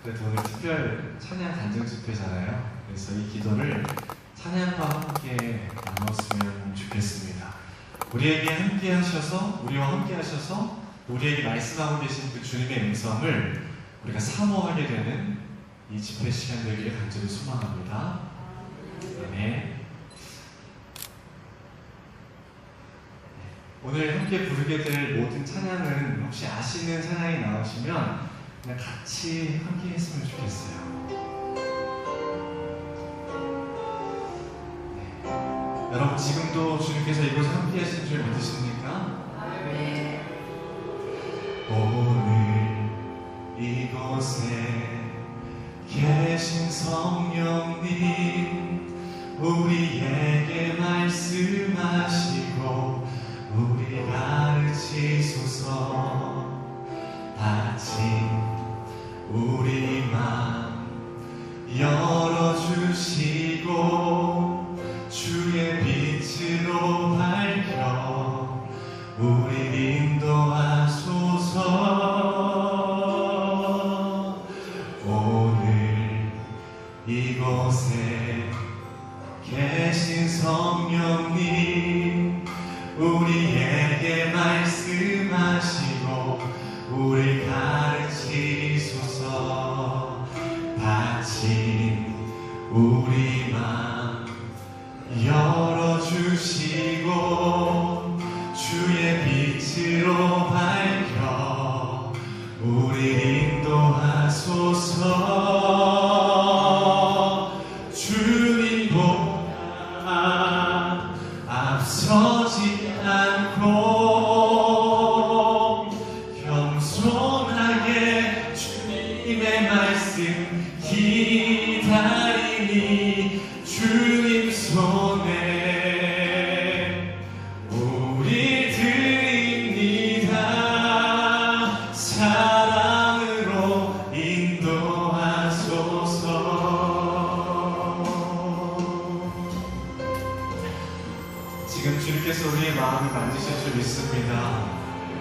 그래도 오늘 특별 찬양 간증 집회잖아요. 그래서 이 기도를 찬양과 함께 나눴으면 좋겠습니다. 우리에게 함께 하셔서, 우리와 함께 하셔서 우리에게 말씀하고 계신 그 주님의 음성을 우리가 사모하게 되는 이 집회 시간 되기를 간절히 소망합니다. 아멘. 오늘 함께 부르게 될 모든 찬양은 혹시 아시는 찬양이 나오시면 그냥 같이 함께 했으면 좋겠어요. 네. 여러분 지금도 주님께서 이곳에 함께 하신 줄 믿으십니까? 네. 오늘 이곳에 계신 성령님 우리에게 말씀하시고 우리 가르치소서. 다친 우리 맘 열어주시고 주의 빛으로 밝혀 우리 인도하소서. 오늘 이곳에 계신 성령님 우리에게 말씀하시고 우리 가르치소서. 다친 우리 맘 열어주시고 주의 빛으로 밝혀 우리 인도하소서. 주님보다 앞서지 않고 겸손하게 주님의 말씀 기다리니 주님 손에 우리 드립니다. 사랑으로 인도하소서. 지금 주님께서 우리의 마음을 만지실 줄 믿습니다.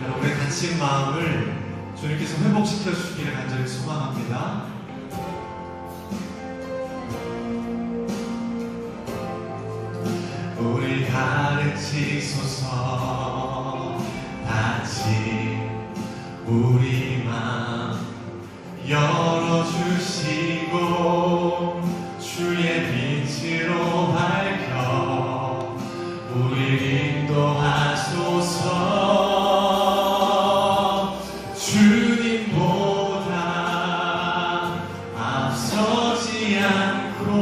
여러분의 갇힌 마음을 주님께서 회복시켜 주시기를 간절히 소망합니다. 우리 가르치소서. 다친 우리 맘 열어주시고 주의 빛으로 밝혀 우리 인도하소서. 주님보다 앞서지 않고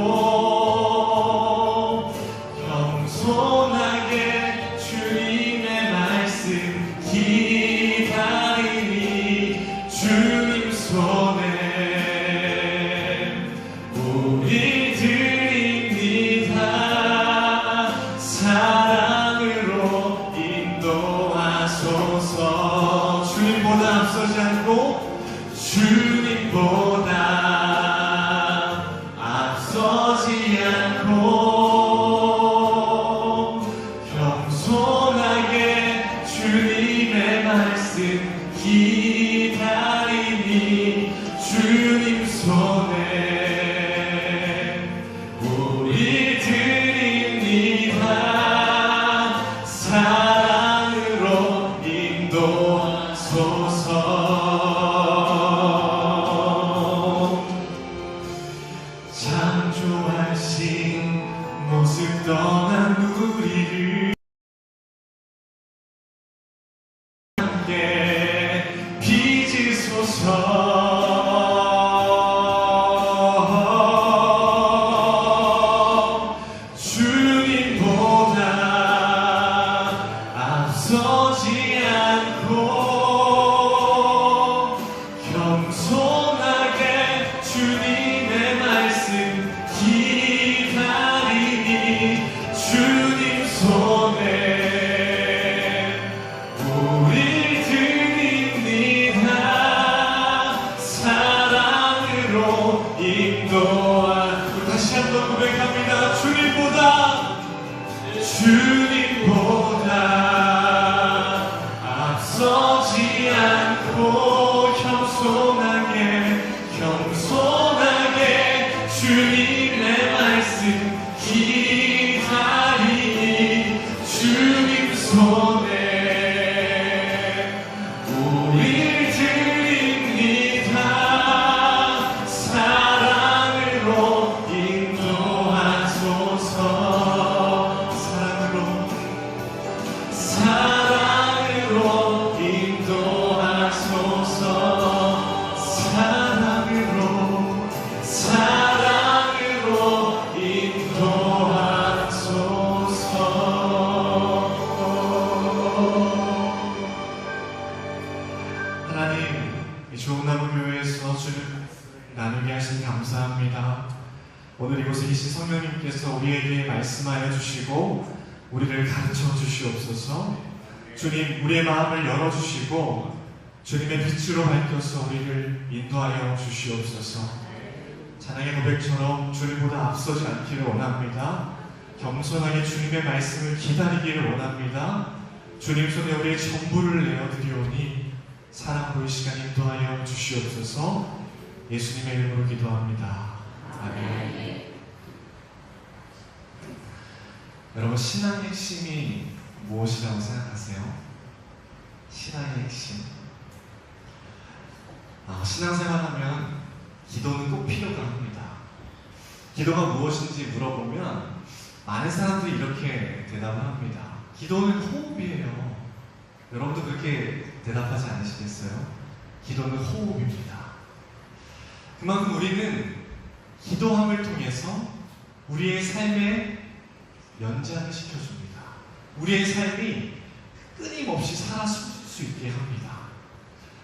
겸손하게 주님의 말씀 기다리니 주님 손에 우리 드립니다. 사랑으로 인도하소서. 주님보다 앞서지 않고 주님보다 앞서지 않고 겸손하게 주님의 말씀 기다리니 주님 손에 우리 드립니다. 사랑으로 인도하소서. 창조하신 모습 떠난 우리를 함께 빚으소서. 주님보다 앞서지 않고 겸손하게 주님의 말씀 기다리니 주님 손에 우리 드립니다. 사랑으로 인도하. 다시 한번 고백합니다. 주님보다 앞서지 않고 겸손하게 겸손 나누게 하신 감사합니다. 오늘 이곳에 계신 성령님께서 우리에게 말씀하여 주시고 우리를 가르쳐 주시옵소서. 주님, 우리의 마음을 열어주시고 주님의 빛으로 밝혀서 우리를 인도하여 주시옵소서. 찬양의 고백처럼 주님보다 앞서지 않기를 원합니다. 겸손하게 주님의 말씀을 기다리기를 원합니다. 주님 손에 우리의 전부를 내어드리오니 사랑으로 이 시간 인도하여 주시옵소서. 예수님의 이름으로 기도합니다. 아멘. 여러분, 신앙의 핵심이 무엇이라고 생각하세요? 신앙의 핵심. 신앙생활하면 기도는 꼭 필요가 합니다. 기도가 무엇인지 물어보면 많은 사람들이 이렇게 대답을 합니다. 기도는 호흡이에요. 여러분도 그렇게 대답하지 않으시겠어요? 기도는 호흡입니다. 그만큼 우리는 기도함을 통해서 우리의 삶에 연장을 시켜줍니다. 우리의 삶이 끊임없이 살아갈 수 있게 합니다.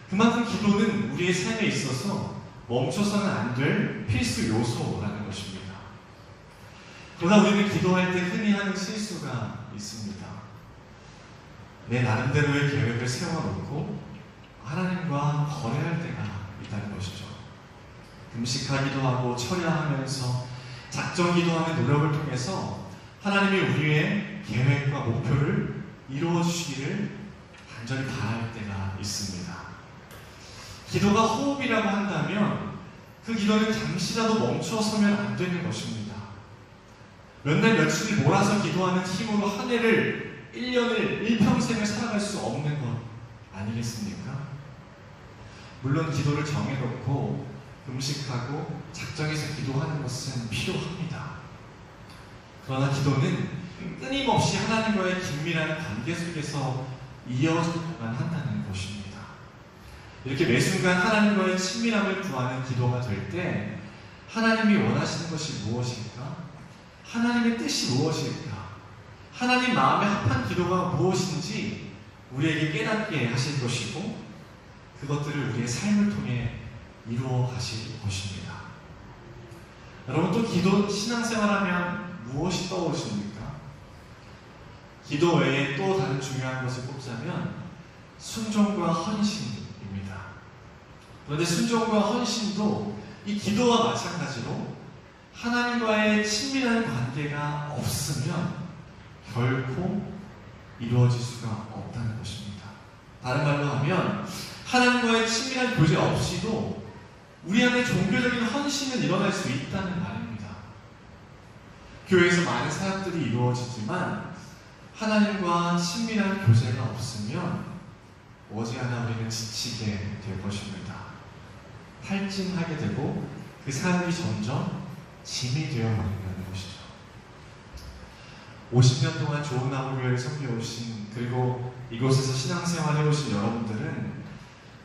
그만큼 기도는 우리의 삶에 있어서 멈춰서는 안 될 필수 요소라는 것입니다. 그러나 우리는 기도할 때 흔히 하는 실수가 있습니다. 내 나름대로의 계획을 세워놓고 하나님과 거래할 때가 있다는 것이죠. 금식하기도 하고 철야하면서 작정 기도하는 노력을 통해서 하나님이 우리의 계획과 목표를 이루어 주시기를 간절히 바랄 때가 있습니다. 기도가 호흡이라고 한다면 그 기도는 잠시라도 멈춰서면 안 되는 것입니다. 몇 날 며칠을 몰아서 기도하는 힘으로 한 해를, 1년을, 일평생을 살아갈 수 없는 것 아니겠습니까? 물론 기도를 정해놓고 금식하고 작정해서 기도하는 것은 필요합니다. 그러나 기도는 끊임없이 하나님과의 긴밀한 관계 속에서 이어져야만 한다는 것입니다. 이렇게 매 순간 하나님과의 친밀함을 구하는 기도가 될 때 하나님이 원하시는 것이 무엇일까? 하나님의 뜻이 무엇일까? 하나님 마음에 합한 기도가 무엇인지 우리에게 깨닫게 하실 것이고 그것들을 우리의 삶을 통해 이루어 가실 것입니다. 여러분, 또 기도, 신앙생활하면 무엇이 떠오르십니까? 기도 외에 또 다른 중요한 것을 꼽자면 순종과 헌신입니다. 그런데 순종과 헌신도 이 기도와 마찬가지로 하나님과의 친밀한 관계가 없으면 결코 이루어질 수가 없다는 것입니다. 다른 말로 하면 하나님과의 친밀한 교제 없이도 우리 안에 종교적인 헌신은 일어날 수 있다는 말입니다. 교회에서 많은 사역들이 이루어지지만 하나님과 친밀한 교제가 없으면 머지않아 우리는 지치게 될 것입니다. 탈진하게 되고 그 사역이 점점 짐이 되어버린다는 것이죠. 50년 동안 좋은 나무교회를 섬겨오신, 그리고 이곳에서 신앙생활 해오신 여러분들은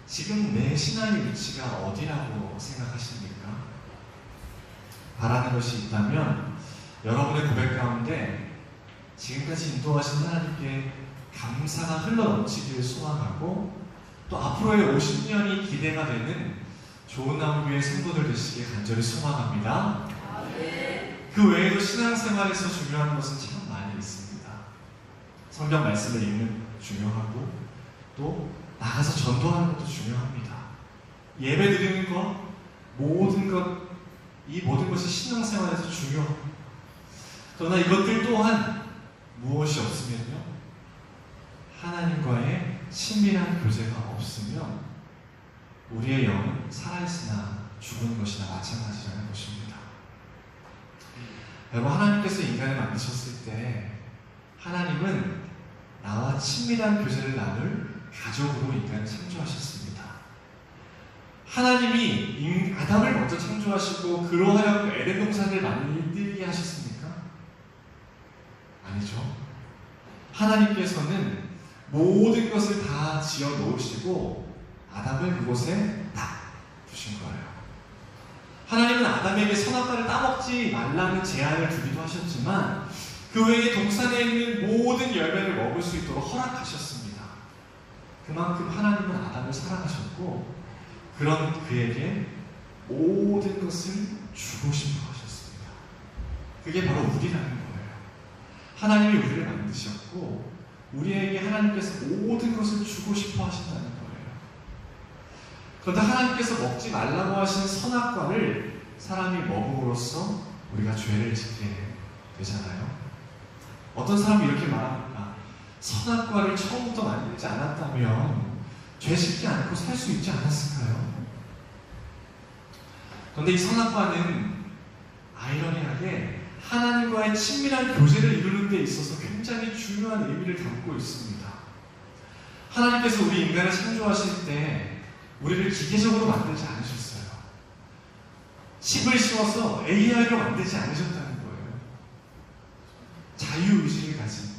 지금 내 신앙의 위치가 어디라고 생각하십니까? 바라는 것이 있다면 여러분의 고백 가운데 지금까지 인도하신 하나님께 감사가 흘러넘치기를 소망하고 또 앞으로의 50년이 기대가 되는 좋은 나무교회 성도들 되시길 간절히 소망합니다. 그 외에도 신앙생활에서 중요한 것은 참 많이 있습니다. 성경 말씀을 읽는 것도 중요하고 또 나가서 전도하는 것도 중요합니다. 예배 드리는 것, 이 모든 것이 신앙생활에서 중요합니다. 그러나 이것들 또한 무엇이 없으면요, 하나님과의 친밀한 교제가 없으면 우리의 영은 살아있으나 죽은 것이나 마찬가지라는 것입니다. 여러분, 하나님께서 인간을 만드셨을 때 하나님은 나와 친밀한 교제를 나눌 가족으로 인간을 창조하셨습니다. 하나님이 아담을 먼저 창조하시고 그로 하여금 에덴 동산을 만들게 하셨습니까? 아니죠. 하나님께서는 모든 것을 다 지어 놓으시고 아담을 그곳에 딱 두신 거예요. 하나님은 아담에게 선악과를 따먹지 말라는 제한을 두기도 하셨지만 그 외에 동산에 있는 모든 열매를 먹을 수 있도록 허락하셨습니다. 그만큼 하나님은 아담을 사랑하셨고 그런 그에게 모든 모든 것을 주고 싶어 하셨습니다. 그게 바로 우리라는 거예요. 하나님이 우리를 만드셨고 우리에게 하나님께서 모든 것을 주고 싶어 하신다는 거예요. 그런데 하나님께서 먹지 말라고 하신 선악과를 사람이 먹음으로써 우리가 죄를 짓게 되잖아요. 어떤 사람이 이렇게 말합니다. 선악과를 처음부터 만들지 않았다면 죄 짓지 않고 살 수 있지 않았을까요? 그런데 이 선악과는 아이러니하게 하나님과의 친밀한 교제를 이루는 데 있어서 굉장히 중요한 의미를 담고 있습니다. 하나님께서 우리 인간을 창조하실 때 우리를 기계적으로 만들지 않으셨어요. 칩을 씌워서 AI로 만들지 않으셨다는 거예요. 자유의지를 가진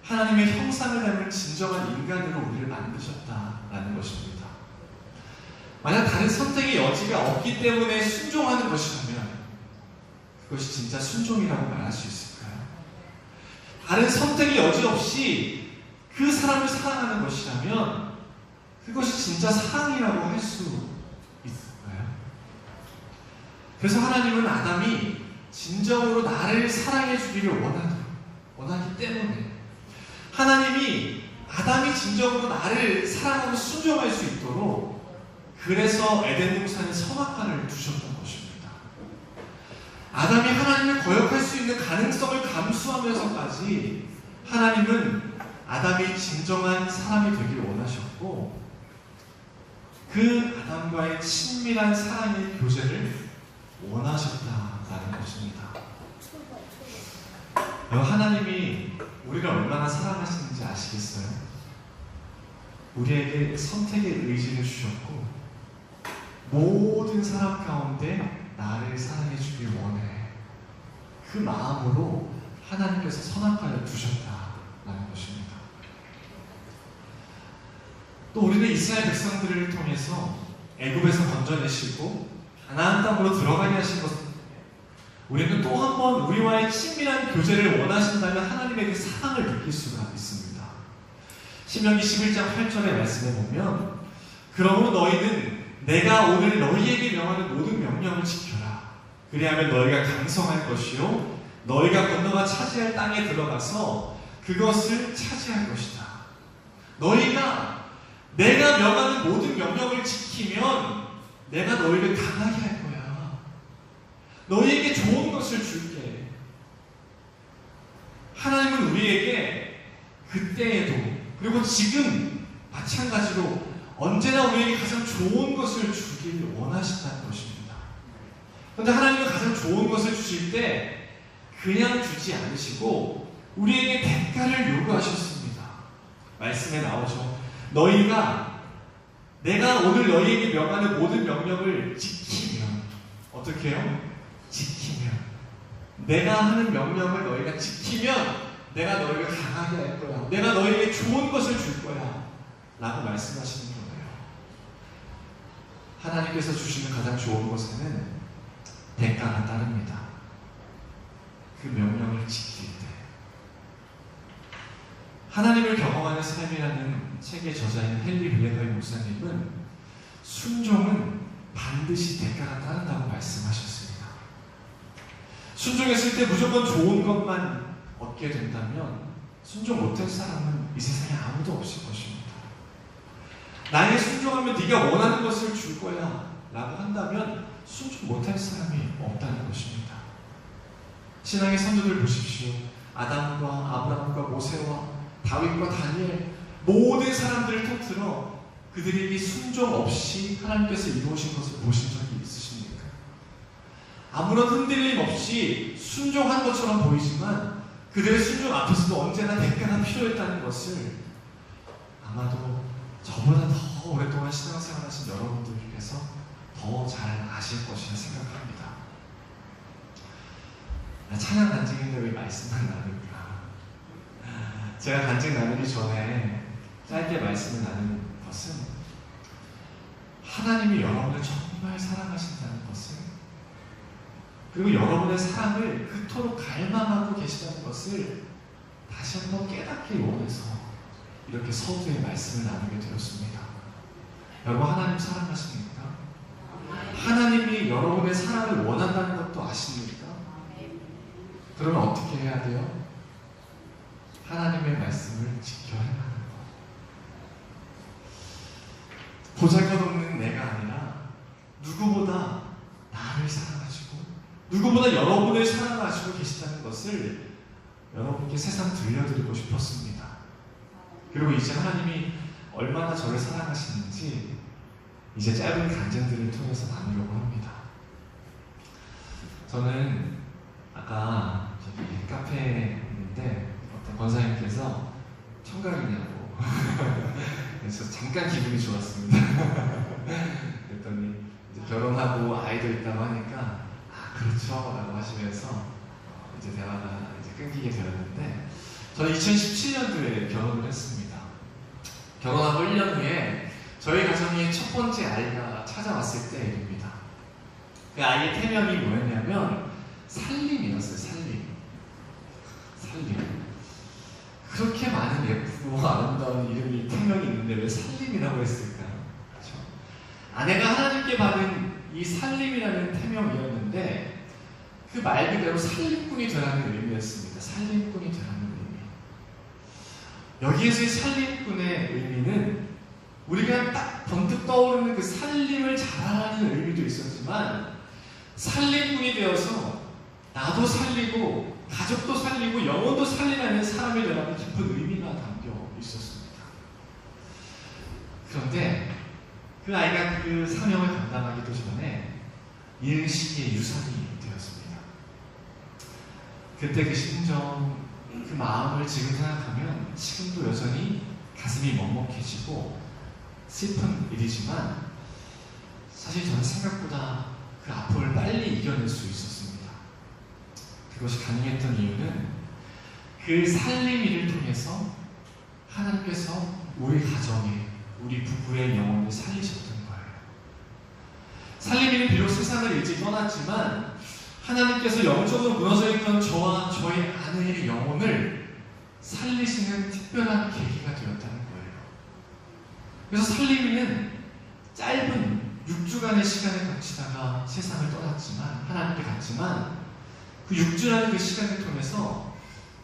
하나님의 형상을 닮은 진정한 인간으로 우리를 만드셨다라는 것입니다. 만약 다른 선택의 여지가 없기 때문에 순종하는 것이라면 그것이 진짜 순종이라고 말할 수 있을까요? 다른 선택의 여지 없이 그 사람을 사랑하는 것이라면 그것이 진짜 사랑이라고 할 수 있을까요? 그래서 하나님은 아담이 진정으로 나를 사랑해 주기를 원하기 때문에 하나님이 아담이 진정으로 나를 사랑하고 순종할 수 있도록 그래서 에덴 동산에 선악과를 두셨던 것입니다. 아담이 하나님을 거역할 수 있는 가능성을 감수하면서까지 하나님은 아담이 진정한 사람이 되기를 원하셨고 그 아담과의 친밀한 사랑의 교제를 원하셨다라는 것입니다. 하나님이 우리를 얼마나 사랑하시는지 아시겠어요? 우리에게 선택의 의지를 주셨고 모든 사람 가운데 나를 사랑해 주길 원해. 그 마음으로 하나님께서 선악과를 두셨다라는 것입니다. 또 우리는 이스라엘 백성들을 통해서 애굽에서 건져내시고 가나안 땅으로 들어가게 하신 것을 우리는 또 한 번 우리와의 친밀한 교제를 원하신다면 하나님의 그 사랑을 느낄 수가 있습니다. 신명기 11장 8절의 말씀에 보면 그러므로 너희는 내가 오늘 너희에게 명하는 모든 명령을 지켜라. 그리하면 너희가 강성할 것이요 너희가 건너가 차지할 땅에 들어가서 그것을 차지할 것이다. 너희가 내가 명하는 모든 명령을 지키면 내가 너희를 강하게 할 거야. 너희에게 좋은 것을 줄게. 하나님은 우리에게 그때에도 그리고 지금 마찬가지로 언제나 우리에게 가장 좋은 것을 주기를 원하신다는 것입니다. 그런데 하나님은 가장 좋은 것을 주실 때 그냥 주지 않으시고 우리에게 대가를 요구하셨습니다. 말씀에 나오죠. 너희가 내가 오늘 너희에게 명하는 모든 명령을 지키면 어떻게 해요? 지키면 내가 하는 명령을 너희가 지키면 내가 너희를 강하게 할 거야. 내가 너희에게 좋은 것을 줄 거야. 라고 말씀하시는 거예요. 하나님께서 주시는 가장 좋은 것에는 대가가 따릅니다. 그 명령을 지킬 때. 하나님을 경험하는 삶이라는 책의 저자인 헨리 블레거의 목사님은 순종은 반드시 대가가 따른다고 말씀하셨습니다. 순종했을 때 무조건 좋은 것만 얻게 된다면 순종 못할 사람은 이 세상에 아무도 없을 것입니다. 나에게 순종하면 네가 원하는 것을 줄 거야 라고 한다면 순종 못할 사람이 없다는 것입니다. 신앙의 선조들 보십시오. 아담과 아브라함과 모세와 다윗과 다니엘 모든 사람들을 통틀어 그들에게 순종 없이 하나님께서 이루어진 것을 보신 적이 있으십니까? 아무런 흔들림 없이 순종한 것처럼 보이지만 그들의 순종 앞에서도 언제나 대가가 필요했다는 것을 아마도 저보다 더 오랫동안 신앙생활 하신 여러분들께서 더 잘 아실 것이라 생각합니다. 찬양 간증인데 왜 말씀만 나눌까? 제가 간증 나누기 전에 짧게 말씀을 나누는 것은 하나님이 여러분을 정말 사랑하신다는 것을 그리고 여러분의 사랑을 그토록 갈망하고 계시다는 것을 다시 한번 깨닫기 원해서 이렇게 서두에 말씀을 나누게 되었습니다. 여러분 하나님 사랑하십니까? 하나님이 여러분의 사랑을 원한다는 것도 아십니까? 그러면 어떻게 해야 돼요? 하나님의 말씀을 지켜야 하는 것. 보잘것없는 내가 아니라 누구보다 나를 사랑하시고 누구보다 여러분을 사랑하시고 계시다는 것을 여러분께 세상 들려드리고 싶었습니다. 그리고 이제 하나님이 얼마나 저를 사랑하시는지 이제 짧은 간증들을 통해서 나누려고 합니다. 저는 아까 저기 카페에 있는데 어떤 권사님께서 청각이냐고 그래서 잠깐 기분이 좋았습니다. 그랬더니 이제 결혼하고 아이도 있다고 하니까 아 그렇죠 라고 하시면서 이제 대화가 이제 끊기게 되었는데 저는 2017년도에 결혼을 했습니다. 결혼하고 1년 후에 저희 가정의 첫 번째 아이가 찾아왔을 때 일입니다. 그 아이의 태명이 뭐였냐면 살림이었어요. 살림. 그렇게 많은 예쁘고 아름다운 이름이 태명이 있는데 왜 살림이라고 했을까요? 그렇죠? 아내가 하나님께 받은 이 살림이라는 태명이었는데 그 말 그대로 살림꾼이 되라는 의미였습니다. 살림꾼이 되라는 의미. 여기에서의 살림꾼의 의미는 우리가 딱 번뜩 떠오르는 그 살림을 잘하는 의미도 있었지만 살림꾼이 되어서 나도 살리고 가족도 살리고 영혼도 살리라는 사람이 되라는 깊은 의미가 담겨 있었습니다. 그런데 그 아이가 그 사명을 감당하기도 전에 이른 시기에 유산이 되었습니다. 그때 그 심정, 그 마음을 지금 생각하면 지금도 여전히 가슴이 먹먹해지고 슬픈 일이지만 사실 저는 생각보다 그 아픔을 빨리 이겨낼 수 있었습니다. 그것이 가능했던 이유는 그 살림 일을 통해서 하나님께서 우리 가정에 우리 부부의 영혼을 살리셨던 거예요. 살림 일은 비록 세상을 일찍 떠났지만 하나님께서 영적으로 무너져 있던 저와 저희 아내의 영혼을 살리시는 특별한 계기가 되었다는 거예요. 그래서 살림이는 짧은 6주간의 시간을 거치다가 세상을 떠났지만 하나님께 갔지만 그 6주라는 그 시간을 통해서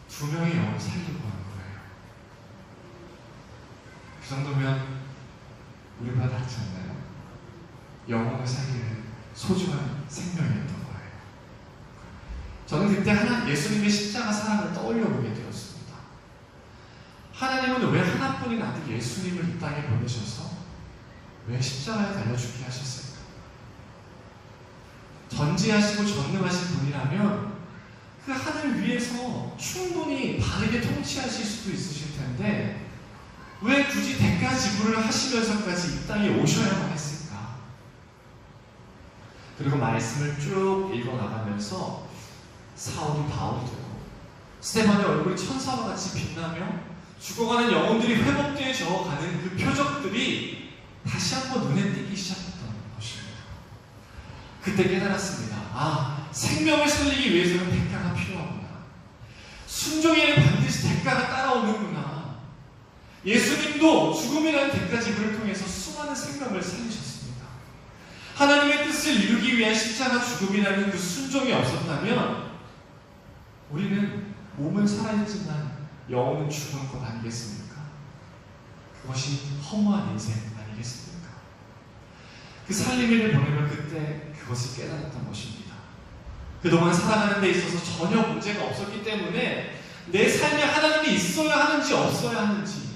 2명의 영혼을 살리고 하는 거예요. 그 정도면 우리보다 낫지 않나요? 영혼을 살리는 소중한 생명이었던 거예요. 저는 그때 예수님의 십자가 사랑을 떠올려 보게 되었습니다. 하나님은 왜 하나뿐인 아들 예수님을 이 땅에 보내셔서 왜 십자가에 달려 죽게 하셨을까? 전지하시고 전능하신 분이라면 그 하늘 위에서 충분히 바르게 통치하실 수도 있으실 텐데 왜 굳이 대가 지불을 하시면서까지 이 땅에 오셔야만 했을까? 그리고 말씀을 쭉 읽어나가면서 사울이 바울이 되고 스데반의 얼굴이 천사와 같이 빛나며 죽어가는 영혼들이 회복되어 가는 그 표적들이 다시 한번 눈에 띄기 시작했던 것입니다. 그때 깨달았습니다. 아, 생명을 살리기 위해서는 대가가 필요하구나. 순종에는 반드시 대가가 따라오는구나. 예수님도 죽음이라는 대가 지불을 통해서 수많은 생명을 살리셨습니다. 하나님의 뜻을 이루기 위한 십자가 죽음이라는 그 순종이 없었다면 우리는 몸은 살아있지만 영혼은 죽은 것 아니겠습니까? 그것이 허무한 인생 아니겠습니까? 그 살림일을 보내면 그때 그것을 깨달았던 것입니다. 그동안 살아가는 데 있어서 전혀 문제가 없었기 때문에 내 삶에 하나님이 있어야 하는지 없어야 하는지,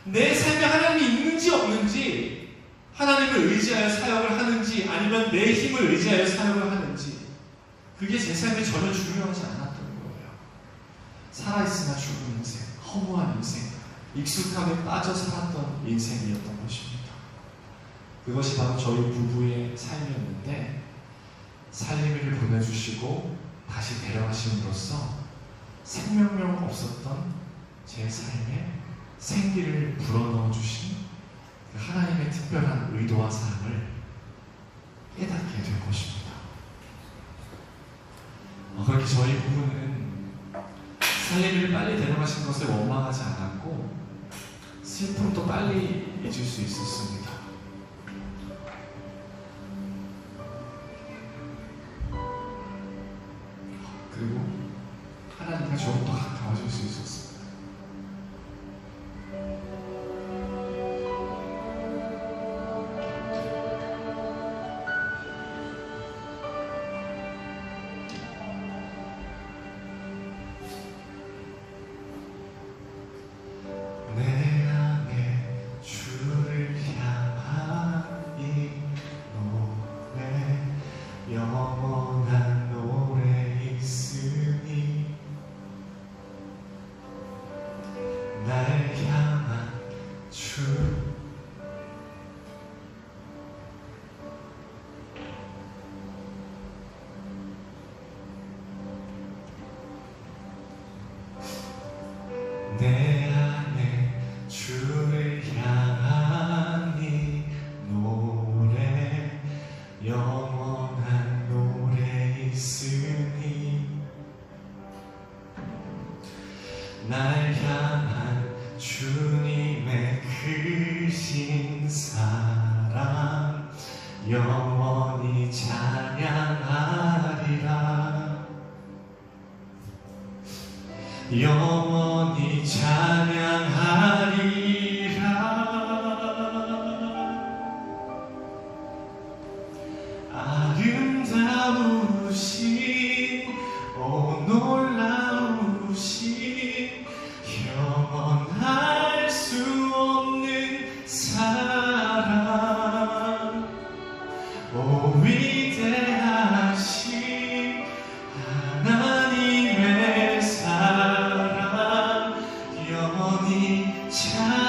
내 삶에 하나님이 있는지 없는지, 하나님을 의지하여 사역을 하는지 아니면 내 힘을 의지하여 사역을 하는지, 그게 제 삶에 전혀 중요하지 않았던 거예요. 살아있으나 죽은 인생, 허무한 인생, 익숙함에 빠져 살았던 인생이었던 것입니다. 그것이 바로 저희 부부의 삶이었는데 살림을 보내주시고 다시 데려가심으로써 생명력 없었던 제 삶에 생기를 불어넣어 주신 그 하나님의 특별한 의도와 사랑을 깨닫게 될 것입니다. 그렇게 저희 부부는 살림을 빨리 데려가신 것을 원망하지 않았고 슬픔도 빨리 잊을 수 있었습니다. 우리가 조금 더 가까워질 수 있었습니다. 내 안에 주를 향한 이 노래 영원한 노래 있으니 날 향한 주 내 안에 주를 향한 이 노래 영원한 노래 있으니 날 향한 주님의 크신 사랑 영원히 찬양하리라 영원히 찬양하리라 아름다우신 오 놀라우신 영원할 수 없는 사랑 오 위대하신 하나님의 사랑 영원히 찬양하리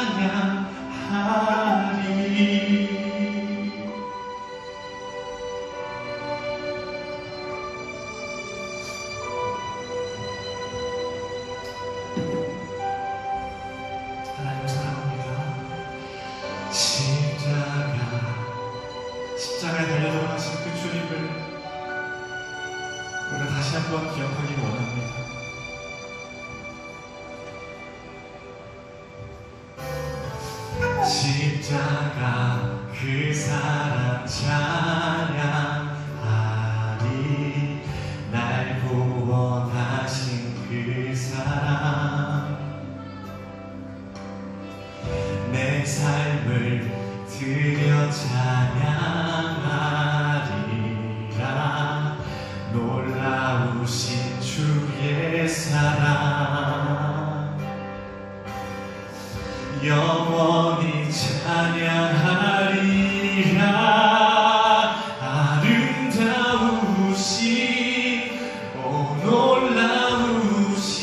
하나님 사랑합니다. 십자가에 달려 들어가신 그 주님을 우리가 다시 한번 기억하기 원합니다. 십자가 그 사랑 찬양하리 날 구원하신 그 사랑 내 삶을 드려 찬양하리라 놀라우신 주의 사랑 영원히 찬양하리라 아름다우신 오 놀라우신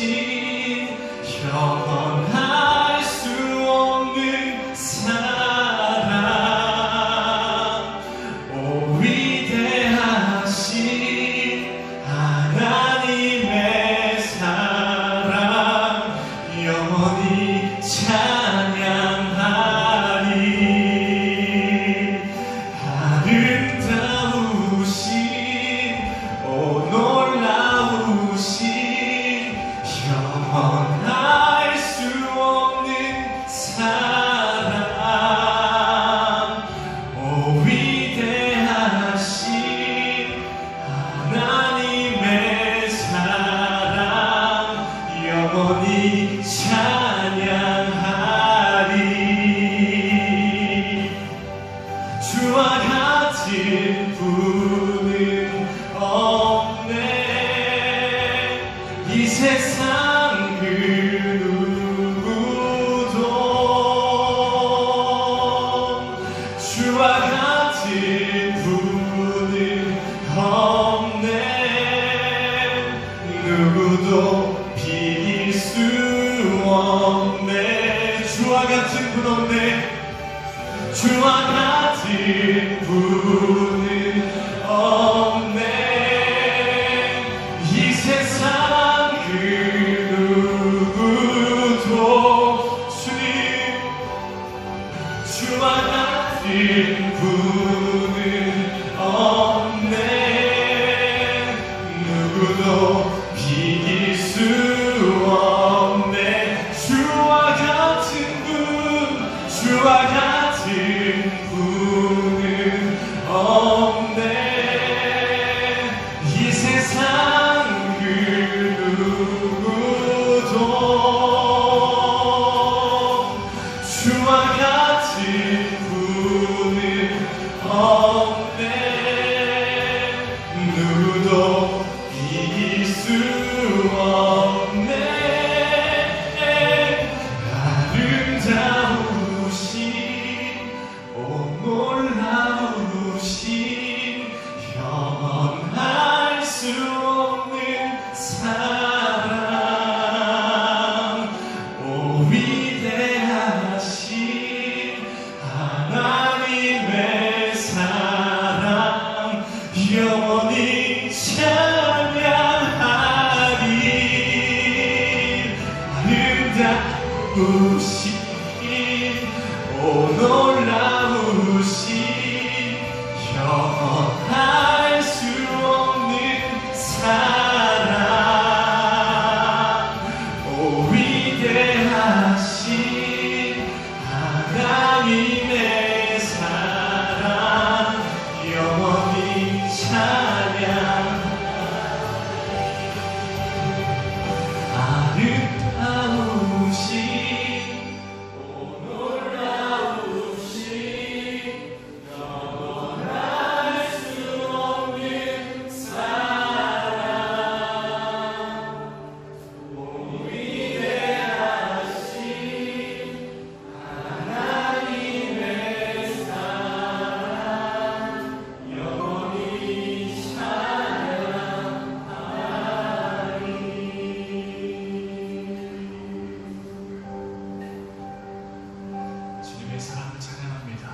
영원할 수 없는 사랑 오 위대하신 하나님의 사랑 영원히 찬양하리 아름다우신 오 놀라우신 영원할 수 없는 사랑 오 위대하신 하나님의 사랑 영원히 찬양하리 주와 같은 분은 없네 이 세상 그 누구도 주와 같은 분은 없네 누구도 비길 수 없네 주와 같은 분 없네 주와 같은 분은 없네 이 세상 그 누구도 주님 주와 같은 분은 없네 누구도 비길 수 없네 주와 같은 분 주와 같은 분은 없네 이 세상 그 누구 누구도 이길 수 없네. 아름다우신 오 놀라우신 영원할 수 없는 사랑 오 위대하신 하나님의 사랑 영원히 찬양하리. 아름다우신 오 놀라우신 영원할 수 없는 사랑 오 위대하신 하나님의 사랑 영원히 찬양. 아름다우신 오 놀라우신 영원할 수 없는 사랑 오 위대하신 하나님의 사랑 영원히 찬양하리. 주님의 사랑을 찬양합니다.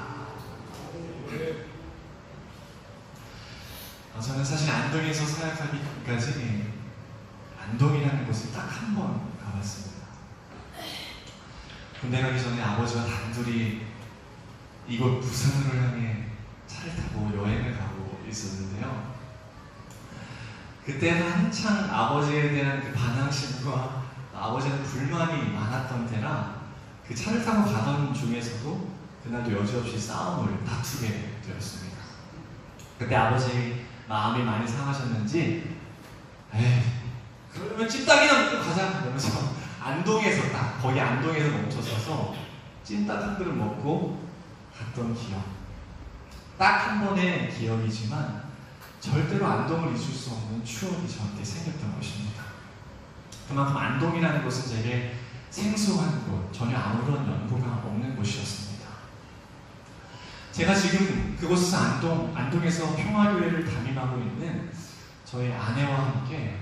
저는 사실 안동에서 사역하기까지 안동이라는 곳에 딱 한 번 가봤습니다. 군대 가기 전에 아버지와 단둘이 이곳 부산으로 향해 차를 타고 여행을 가고 있었는데요. 그때는 한창 아버지에 대한 그 반항심과 아버지한테 불만이 많았던 때라 그 차를 타고 가던 중에서도 그날도 여지없이 싸움을 다투게 되었습니다. 그때 아버지 마음이 많이 상하셨는지 에이 그러면 찜닭이나 먹고 가자 이러면서 안동에서 딱 거기 안동에서 멈춰서서 찜닭 한 그릇 먹고 갔던 기억. 딱 한 번의 기억이지만 절대로 안동을 잊을 수 없는 추억이 저한테 생겼던 것입니다. 그만큼 안동이라는 곳은 제게 생소한 곳, 전혀 아무런 연고가 없는 곳이었습니다. 제가 지금 그곳에서 안동에서 평화교회를 담임하고 있는 저희 아내와 함께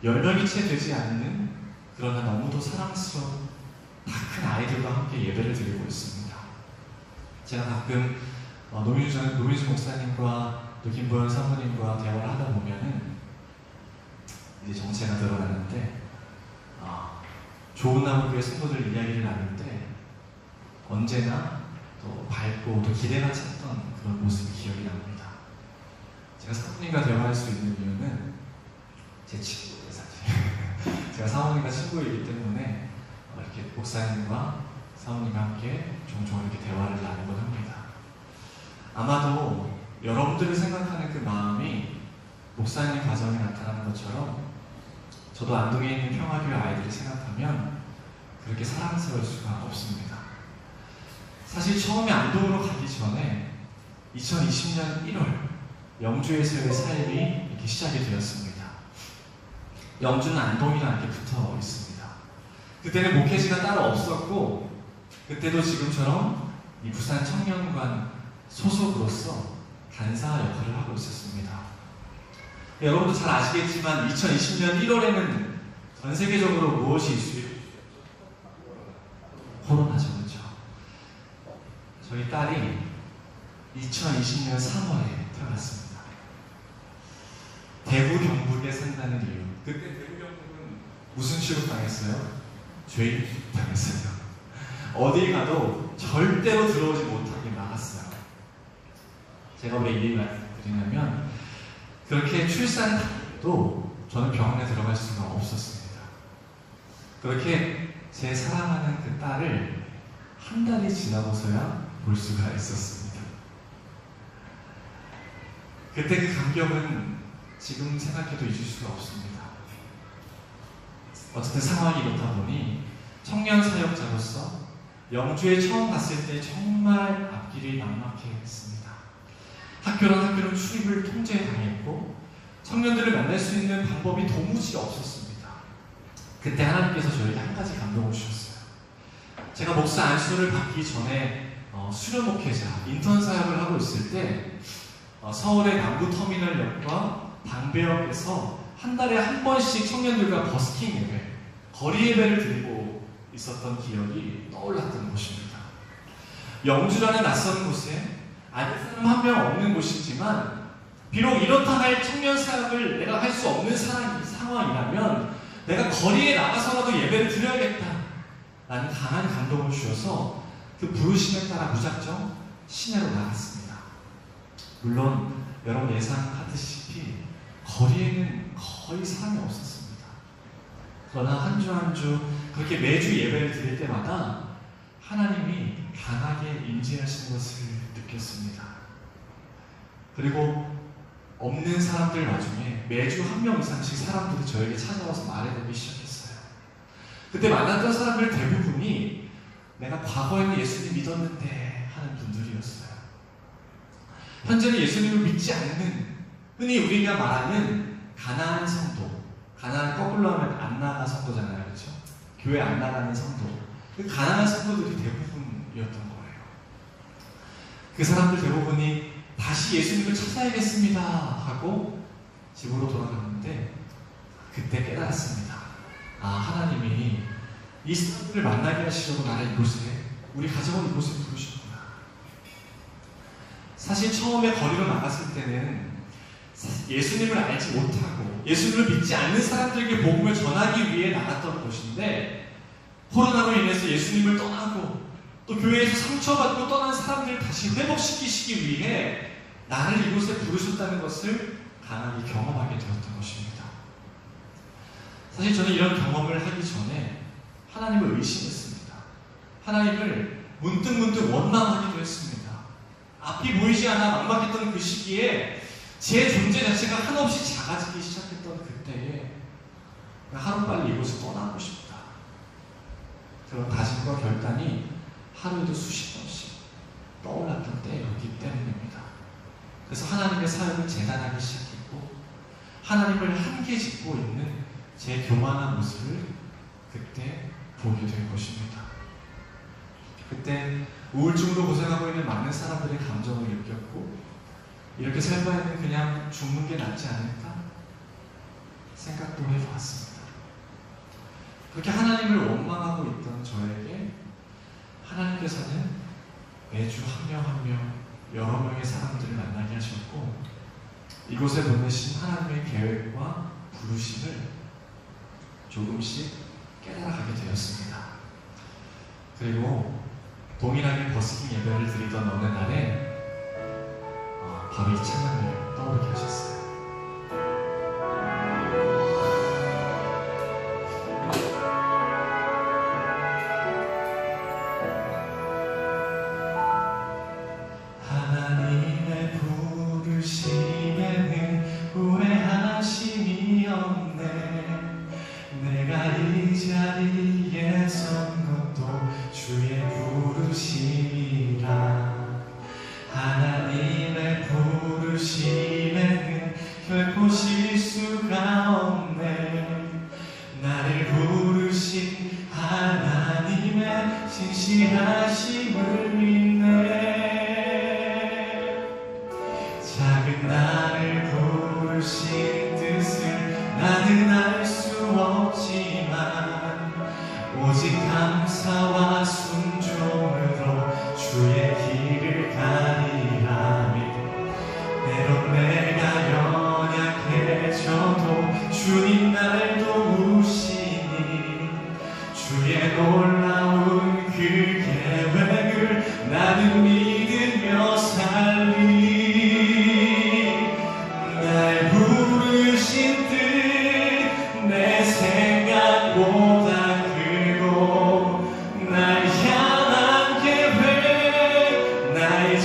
10명이 채 되지 않는 그러나 너무도 사랑스러운 다 큰 아이들과 함께 예배를 드리고 있습니다. 제가 가끔 노민주 목사님과 또 김보현 사모님과 대화를 하다 보면은 이제 정체가 드러나는데 좋은 나무교회 성도들 이야기를 나눌 때 언제나 또 밝고 또 기대가 찼던 그런 모습이 기억이 납니다. 제가 사모님과 대화할 수 있는 이유는 제 친구예요, 사실. 제가 사모님과 친구이기 때문에 이렇게 목사님과 사모님과 함께 종종 이렇게 대화를 나누곤 합니다. 아마도 여러분들이 생각하는 그 마음이 목사님 가정에 나타나는 것처럼 저도 안동에 있는 평화교회 아이들을 생각하면 그렇게 사랑스러울 수가 없습니다. 사실 처음에 안동으로 가기 전에 2020년 1월 영주에서의 삶이 이렇게 시작이 되었습니다. 영주는 안동이랑 이렇게 붙어 있습니다. 그때는 목회지가 따로 없었고 그때도 지금처럼 이 부산 청년관 소속으로서 간사 역할을 하고 있었습니다. 여러분도 잘 아시겠지만 2020년 1월에는 전 세계적으로 무엇이 있을까요? 코로나죠, 그렇죠? 저희 딸이 2020년 3월에 태어났습니다. 대구 경북에 산다는 이유. 그때 대구 경북은 무슨 취급당했어요? 죄인 취급당했어요. 어딜 가도 절대로 들어오지 못하게 막았어요. 제가 왜 이 말씀드리냐면 그렇게 출산도 저는 병원에 들어갈 수가 없었습니다. 그렇게 제 사랑하는 그 딸을 한 달이 지나고서야 볼 수가 있었습니다. 그때 그 감격은 지금 생각해도 잊을 수가 없습니다. 어쨌든 상황이 이렇다 보니 청년 사역자로서 영주에 처음 갔을 때 정말 앞길이 막막했습니다. 학교는 출입을 통제당했고 청년들을 만날 수 있는 방법이 도무지 없었습니다. 그때 하나님께서 저에게 한 가지 감동을 주셨어요. 제가 목사 안수를 받기 전에 수련 목회자, 인턴 사역을 하고 있을 때 서울의 남부터미널역과 방배역에서 한 달에 한 번씩 청년들과 버스킹 예배, 거리 예배를 드리고 있었던 기억이 떠올랐던 곳입니다. 영주라는 낯선 곳에 아는 사람 한 명 없는 곳이지만 비록 이렇다 할 청년 사역을 내가 할 수 없는 상황이라면 내가 거리에 나가서라도 예배를 드려야겠다 라는 강한 감동을 주셔서 그 부르심에 따라 무작정 시내로 나갔습니다. 물론 여러분 예상하듯이 거리에는 거의 사람이 없었습니다. 그러나 한 주 한 주 그렇게 매주 예배를 드릴 때마다 하나님이 강하게 임재하시는 것을 느꼈습니다. 그리고 없는 사람들 와중에 매주 한 명 이상씩 사람들이 저에게 찾아와서 말해보기 시작했어요. 그때 만났던 사람들 대부분이 내가 과거에는 예수님 믿었는데 하는 분들이었어요. 현재는 예수님을 믿지 않는, 흔히 우리가 말하는 가난한 성도, 가난한 거꾸로 하면 안 나가 성도잖아요, 그렇죠? 교회 안 나가는 성도, 그 가난한 성도들이 대부분이었던 거예요. 그 사람들 대부분이 다시 예수님을 찾아야겠습니다 하고 집으로 돌아갔는데 그때 깨달았습니다. 아, 하나님이 이 사람들을 만나게 하시려고 나를 이곳에, 우리 가정을 이곳에 부르셨구나. 사실 처음에 거리로 나갔을 때는 예수님을 알지 못하고 예수님을 믿지 않는 사람들에게 복음을 전하기 위해 나갔던 곳인데, 코로나로 인해서 예수님을 떠나고 또 교회에서 상처받고 떠난 사람들을 다시 회복시키시기 위해 나를 이곳에 부르셨다는 것을 강하게 경험하게 되었던 것입니다. 사실 저는 이런 경험을 하기 전에 하나님을 의심했습니다. 하나님을 문득문득 원망하기도 했습니다. 앞이 보이지 않아 막막했던 그 시기에 제 존재 자체가 한없이 작아지기 시작했던 그때에 하루빨리 이곳을 떠나고 싶다. 그런 다짐과 결단이 하루에도 수십 번씩 떠올랐던 때였기 때문입니다. 그래서 하나님의 사역을 재단하기 시작했고 하나님을 한계 짓고 있는 제 교만한 모습을 그때 보게 된 것입니다. 그때 우울증으로 고생하고 있는 많은 사람들의 감정을 느꼈고, 이렇게 살 바에는 그냥 죽는 게 낫지 않을까 생각도 해보았습니다. 그렇게 하나님을 원망하고 있던 저에게 하나님께서는 매주 한 명 한 명 여러 명의 사람들을 만나게 하셨고, 이곳에 보내신 하나님의 계획과 부르심을 조금씩 깨달아가게 되었습니다. 그리고 동일하게 버스킹 예배를 드리던 어느 날에 바로 이 찬양을 떠오르게 하셨어요. 하나님의 부르심에는 후회하심이 없네. 내가 이 자리에 선 것도 주의 부르심이라. 하나님의 부르심에는 결코 실수가 없네. 나를 부르신 하나님의 신실하심을 믿네. 작은 나를 부르신 뜻을 나는 알 수 없지만 오직 감사와 순종으로 주의 길을 가리라니. 때론 내가 연약해져도 주님 날 도우시니 주의 놀라운 그 계획을 나는 믿으며 살리. 날 부르신 뜻 내 생각보다 크고 날 향한 계획 나의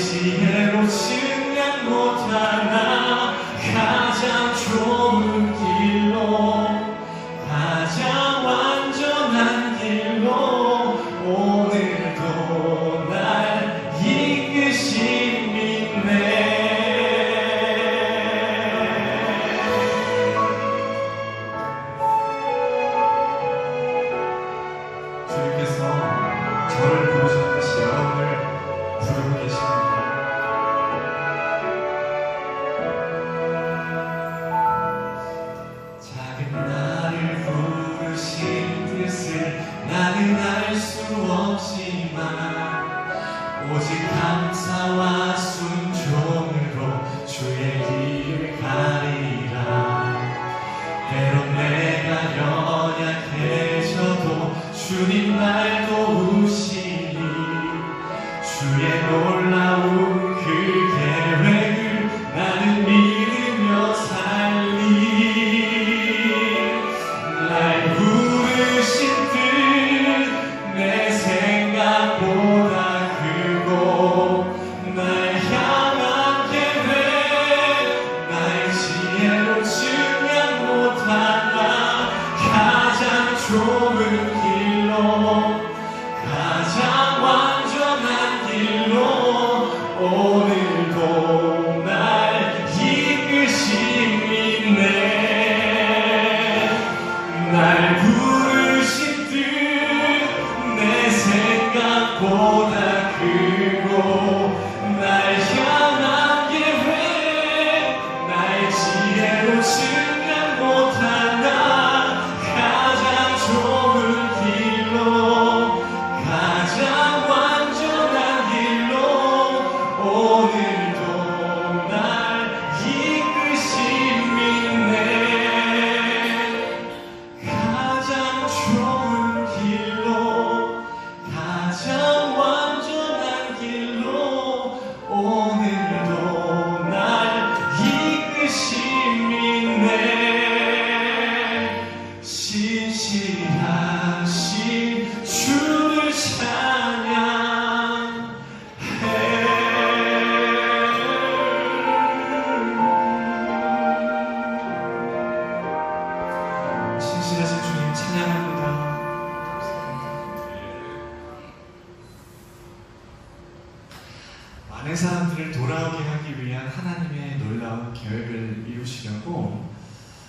사람들을 돌아오게 하기 위한 하나님의 놀라운 계획을 이루시려고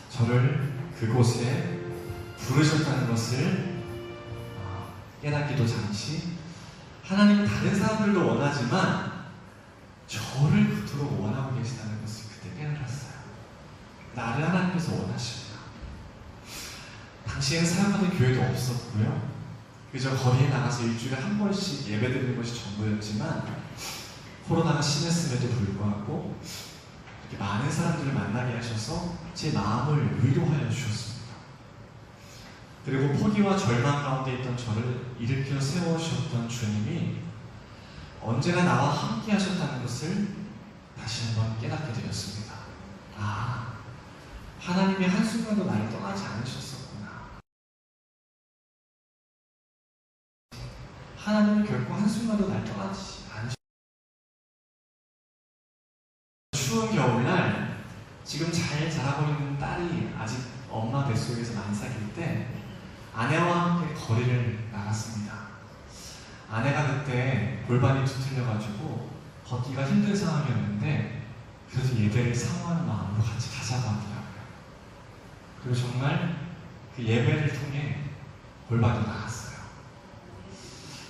저를 그곳에 부르셨다는 것을 깨닫기도 잠시, 하나님은 다른 사람들도 원하지만 저를 그토록 원하고 계시다는 것을 그때 깨달았어요. 나를 하나님께서 원하십니다. 당시에는 사역하는 교회도 없었고요. 그저 거리에 나가서 일주일에 한 번씩 예배드리는 것이 전부였지만 코로나가 심했음에도 불구하고 이렇게 많은 사람들을 만나게 하셔서 제 마음을 위로하여 주셨습니다. 그리고 포기와 절망 가운데 있던 저를 일으켜 세우셨던 주님이 언제나 나와 함께 하셨다는 것을 다시 한번 깨닫게 되었습니다. 아, 하나님이 한순간도 나를 떠나지 않으셨었구나. 하나님은 결코 한순간도 날 떠나지 않으셨구나. 추운 겨울날 지금 잘 자라고 있는 딸이 아직 엄마 뱃속에서 난삭일 때 아내와 함께 거리를 나갔습니다. 아내가 그때 골반이 뒤틀려가지고 걷기가 힘든 상황이었는데 그래서 예배를 사모하는 마음으로 같이 가자고 하더라고요. 그리고 정말 그 예배를 통해 골반이 나갔어요.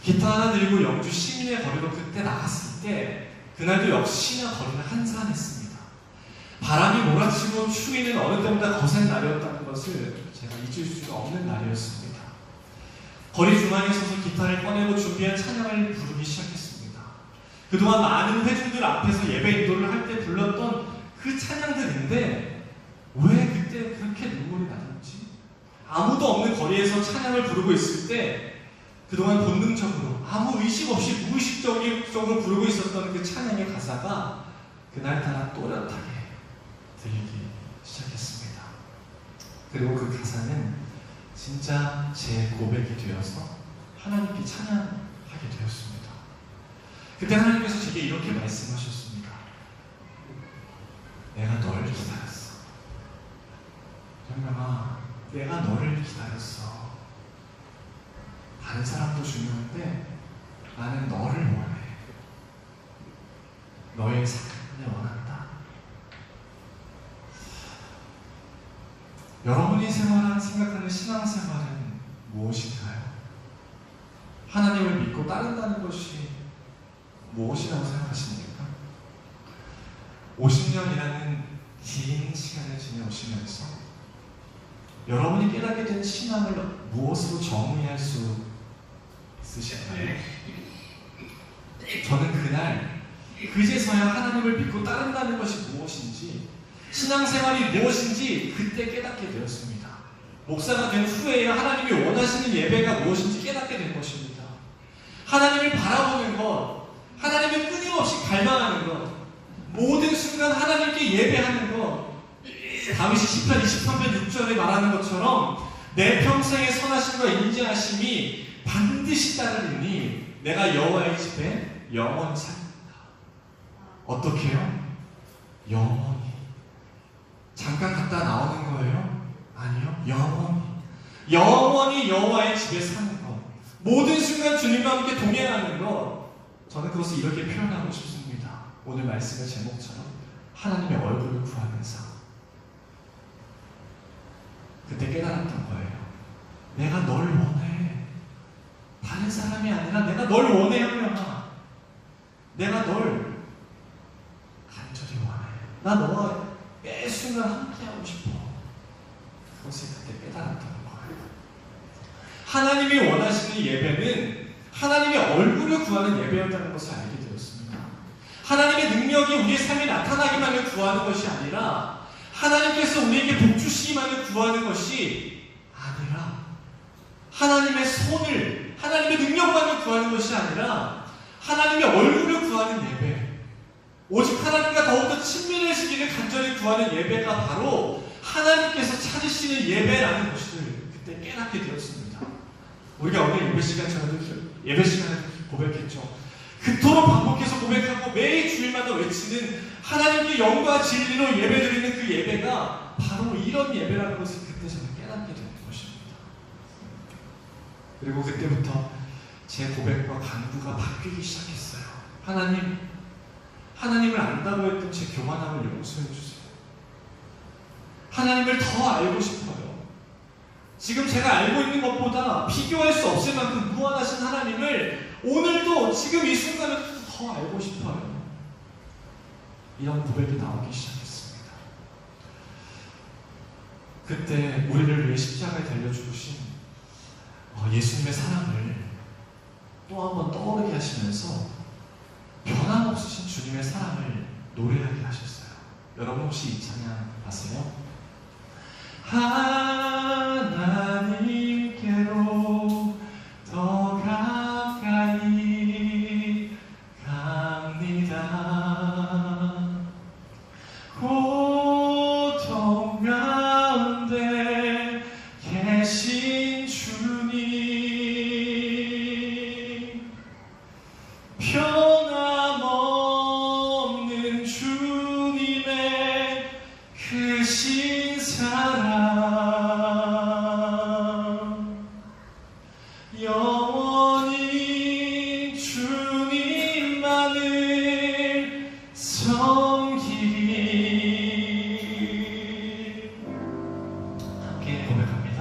기타 하나 들고 영주 시민의 거리로 그때 나갔을 때 그날도 역시 시나 거리는 한산했습니다. 바람이 몰아치고 추위는 어느 때보다 거센 날이었다는 것을 제가 잊을 수가 없는 날이었습니다. 거리 중앙에 서서 기타를 꺼내고 준비한 찬양을 부르기 시작했습니다. 그동안 많은 회중들 앞에서 예배 인도를 할 때 불렀던 그 찬양들인데 왜 그때 그렇게 눈물이 나는지, 아무도 없는 거리에서 찬양을 부르고 있을 때 그동안 본능적으로 아무 의식 없이 무의식적으로 부르고 있었던 그 찬양의 가사가 그날따라 또렷하게 들리기 시작했습니다. 그리고 그 가사는 진짜 제 고백이 되어서 하나님께 찬양하게 되었습니다. 그때 하나님께서 제게 이렇게 말씀하셨습니다. 내가 너를 기다렸어. 정명아, 내가 너를 기다렸어. 다른 사람도 중요한데 나는 너를 원해. 너의 삶을 원한다. 여러분이 생각하는 신앙생활은 무엇인가요? 하나님을 믿고 따른다는 것이 무엇이라고 생각하십니까? 50년이라는 긴 시간을 지내오시면서 여러분이 깨닫게 된 신앙을 무엇으로 정의할 수 있으신가요? 저는 그날 그제서야 하나님을 믿고 따른다는 것이 무엇인지, 신앙생활이 무엇인지 그때 깨닫게 되었습니다. 목사가 된 후에야 하나님이 원하시는 예배가 무엇인지 깨닫게 된 것입니다. 하나님을 바라보는 것, 하나님을 끊임없이 갈망하는 것, 모든 순간 하나님께 예배하는 것, 다윗이 시편 23편 6절에 말하는 것처럼 내 평생의 선하심과 인자하심이 반드시 따르리니 내가 여호와의 집에 영원히 살리라. 어떻게요? 영원히. 잠깐 갔다 나오는 거예요? 아니요. 영원히 여호와의 집에 사는 것, 모든 순간 주님과 함께 동행하는 것, 저는 그것을 이렇게 표현하고 싶습니다. 오늘 말씀의 제목처럼 하나님의 얼굴을 구하는 삶. 그때 깨달았던 거예요. 내가 널 원해. 다른 사람이 아니라 내가 널 원해, 하면아. 내가 널 간절히 원해. 나 너와 매 순간 함께하고 싶어. 그것을 그때 깨달았던 거예요. 하나님이 원하시는 예배는 하나님의 얼굴을 구하는 예배였다는 것을 알게 되었습니다. 하나님의 능력이 우리의 삶에 나타나기만을 구하는 것이 아니라 하나님께서 우리에게 복 주시기만을 구하는 것이 아니라 하나님의 손을, 하나님의 능력만을 구하는 것이 아니라 하나님의 얼굴을 구하는 예배, 오직 하나님과 더욱더 친밀해지기를 간절히 구하는 예배가 바로 하나님께서 찾으시는 예배라는 것을 그때 깨닫게 되었습니다. 우리가 오늘 예배 시간에 고백했죠. 그토록 반복해서 고백하고 매일 주일마다 외치는 하나님께 영과 진리로 예배드리는 그 예배가 바로 이런 예배라는 것을 그때 저는 깨닫게 된 것입니다. 그리고 그때부터 제 고백과 간구가 바뀌기 시작했어요. 하나님, 하나님을 안다고 했던 제 교만함을 용서해 주세요. 하나님을 더 알고 싶어요. 지금 제가 알고 있는 것보다 비교할 수 없을 만큼 무한하신 하나님을 오늘도 지금 이 순간에도 더 알고 싶어요. 이런 고백이 나오기 시작했습니다. 그때 우리를 위해 십자가에 달려 죽으신 예수님의 사랑을 또 한 번 떠오르게 하시면서 변함없으신 주님의 사랑을 노래하게 하셨어요. 여러분 혹시 이 찬양 아세요? 하나님께로 더 가까이 갑니다. 고통 가운데 계신 주님, 변함없는 주님의 크신 사랑, 영원히 주님만을 섬기리. 함께 고백합니다.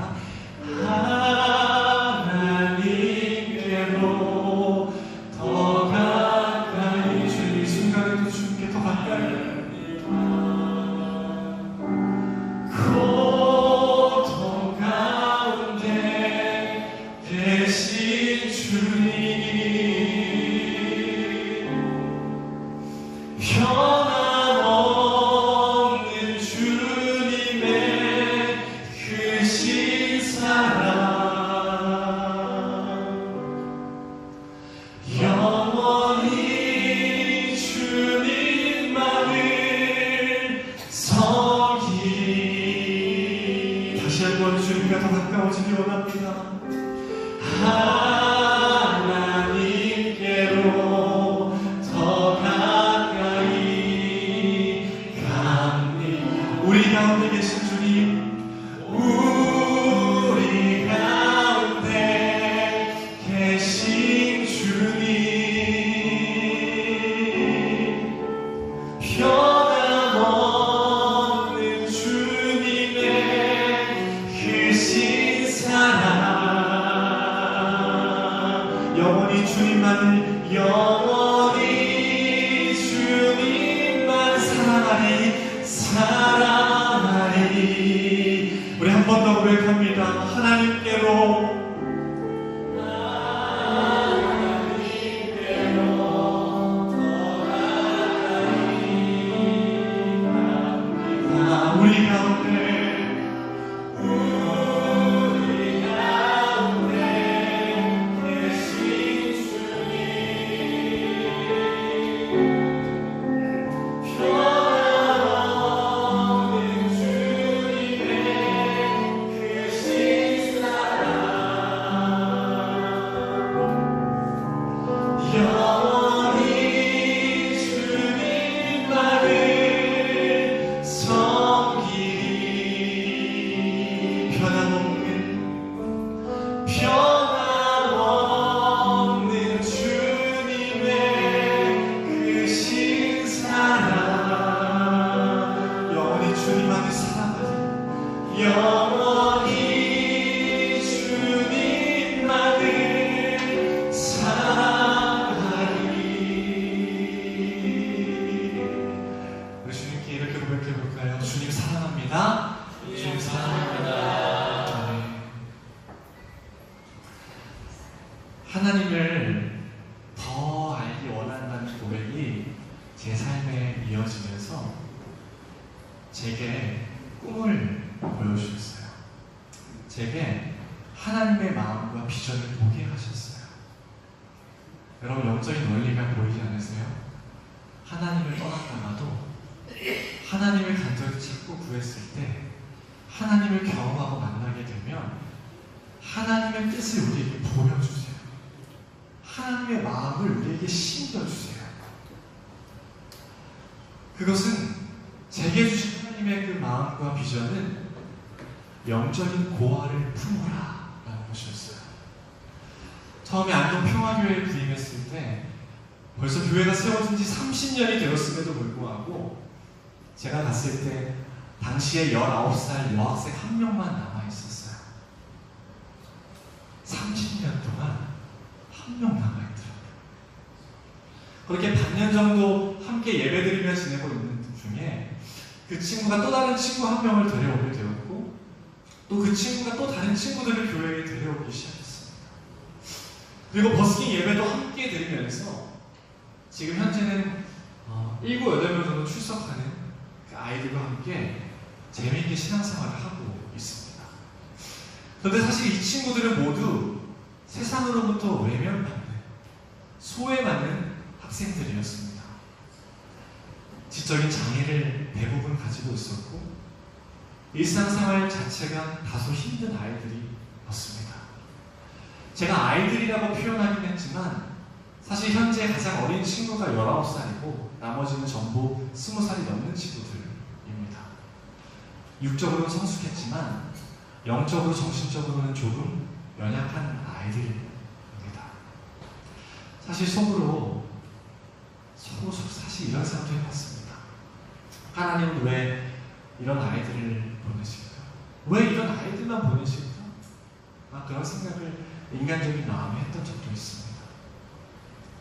하나님께로 더 가까이, 주님 이 순간에도 주님께 더 가까이, 고통 가운데 계신 주님, 변함없는 주님의 크신 사랑, 영원히 주님만을 섬기리. 다시 한번 주님과 더 가까워지기 원합니다. 하나님께로 더 가까이 갑니다. 우리 가운데 계신 주님, 우리 가운데 계신 주님, 변함없는 주님의 크신 사랑, 영원히 주님만을, 영원히 주님만 사랑하리, 사랑하리. 우리 한 번 더 고백합니다. 하나님께로 우리 가운데, 우리 가운데 계신 주님, 변함없는 주님의 크신 사랑, 영원히 주님만을 섬기리. 변함없는 주님의 크신 사랑, 영원히 주님만을 사랑하리, 영원히 주님만을 사랑하리. 우리 주님께 이렇게 고백해 볼까요? 주님 사랑합니다. 주님 사랑합니다. 네. 하나님을 더 알기 원한다는 고백이 제 삶에 이어지면서 제게 꿈을 보여주셨어요. 제게 하나님의 마음과 비전을 보게 하셨어요. 여러분, 영적인 원리가 보이지 않으세요? 하나님을 떠났다가도 하나님을 간절히 찾고 구했을 때 하나님을 경험하고 만나게 되면 하나님의 뜻을 우리에게 보여주세요. 하나님의 마음을 우리에게 심겨주세요. 그것은 제게 주신 하나님의 그 마음과 비전은 영적인 고아를 품어라 라는 것이었어요. 처음에 안동 평화교회에 부임했을 때 벌써 교회가 세워진 지 30년이 되었음에도 불구하고 제가 갔을 때 당시에 19살 여학생 한 명만 남아 있었어요. 30년 동안 한 명 남아 있더라고요. 그렇게 반년 정도 함께 예배드리며 지내고 있는 중에 그 친구가 또 다른 친구 한 명을 데려오게 되었고, 또 그 친구가 또 다른 친구들을 교회에 데려오기 시작했습니다. 그리고 버스킹 예배도 함께 드리면서 지금 현재는 7, 8명 정도 출석하는 그 아이들과 함께 재미있게 신앙생활을 하고 있습니다. 그런데 사실 이 친구들은 모두 세상으로부터 외면받는, 소외받는 학생들이었습니다. 지적인 장애를 대부분 가지고 있었고 일상생활 자체가 다소 힘든 아이들이었습니다. 제가 아이들이라고 표현하긴 했지만 사실 현재 가장 어린 친구가 19살이고 나머지는 전부 20살이 넘는 친구들입니다. 육적으로는 성숙했지만 영적으로 정신적으로는 조금 연약한 아이들입니다. 사실 속으로 사실 이런 생각도 해봤습니다. 하나님은 왜 이런 아이들을 보내실까? 왜 이런 아이들만 보내실까? 그런 생각을 인간적인 마음에 했던 적도 있습니다.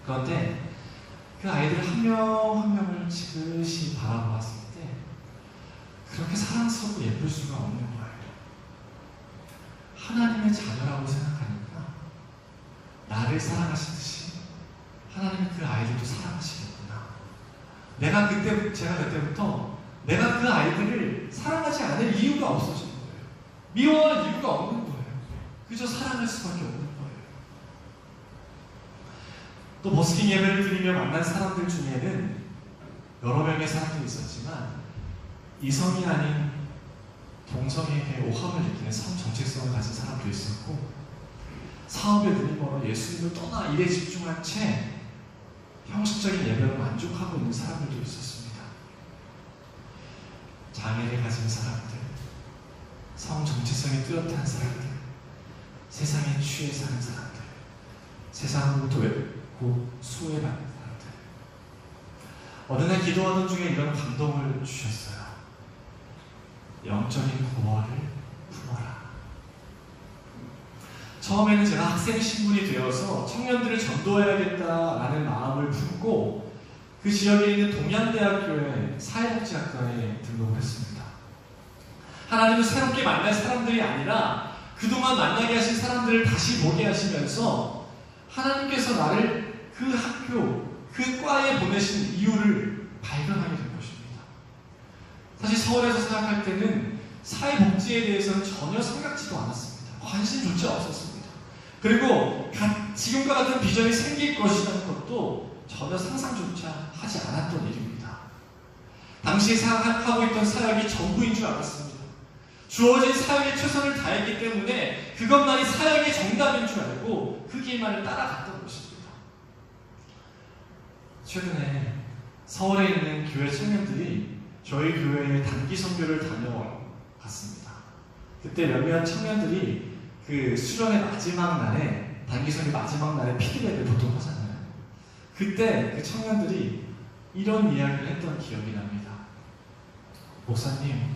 그런데 그 아이들 한 명 한 명을 지그시 바라보았을 때 그렇게 사랑스럽고 예쁠 수가 없는 거예요. 하나님의 자녀라고 생각하니까 나를 사랑하시듯이 하나님은 그 아이들도 사랑하시겠구나. 제가 그때부터 내가 그 아이들을 사랑하지 않을 이유가 없어진 거예요. 미워할 이유가 없는 거예요. 그저 사랑할 수밖에 없는 거예요. 또 버스킹 예배를 드리며 만난 사람들 중에는 여러 명의 사람들이 있었지만 이성이 아닌 동성에게 오함을 느끼는 성 정체성을 가진 사람도 있었고, 사업에 눈이 멀어 예수님을 떠나 일에 집중한 채 형식적인 예배로 만족하고 있는 사람들도 있었습니다. 장애를 가진 사람들, 성 정체성이 뚜렷한 사람들, 세상에 취해 사는 사람들, 세상으로부터 외롭고 수혜받는 사람들. 어느 날 기도하던 중에 이런 감동을 주셨어요. 영적인 고어를 품어라. 처음에는 제가 학생 신분이 되어서 청년들을 전도해야겠다라는 마음을 품고 그 지역에 있는 동양대학교의 사회복지학과에 등록을 했습니다. 하나님은 새롭게 만날 사람들이 아니라 그동안 만나게 하신 사람들을 다시 보게 하시면서 하나님께서 나를 그 학교, 그 과에 보내신 이유를 발견하게 된 것입니다. 사실 서울에서 생각할 때는 사회복지에 대해서는 전혀 생각지도 않았습니다. 관심조차 없었습니다. 그리고 지금과 같은 비전이 생길 것이라는 것도 전혀 상상조차 하지 않았던 일입니다. 당시에 생각하고 있던 사역이 전부인 줄 알았습니다. 주어진 사역에 최선을 다했기 때문에 그것만이 사역의 정답인 줄 알고 그 길만을 따라갔던 것입니다. 최근에 서울에 있는 교회 청년들이 저희 교회에 단기 선교를 다녀갔습니다. 그때 몇몇 청년들이 그 수련의 마지막 날에, 단기 선교 마지막 날에 피드백을 보통 하잖아요. 그때 그 청년들이 이런 이야기를 했던 기억이 납니다. 목사님,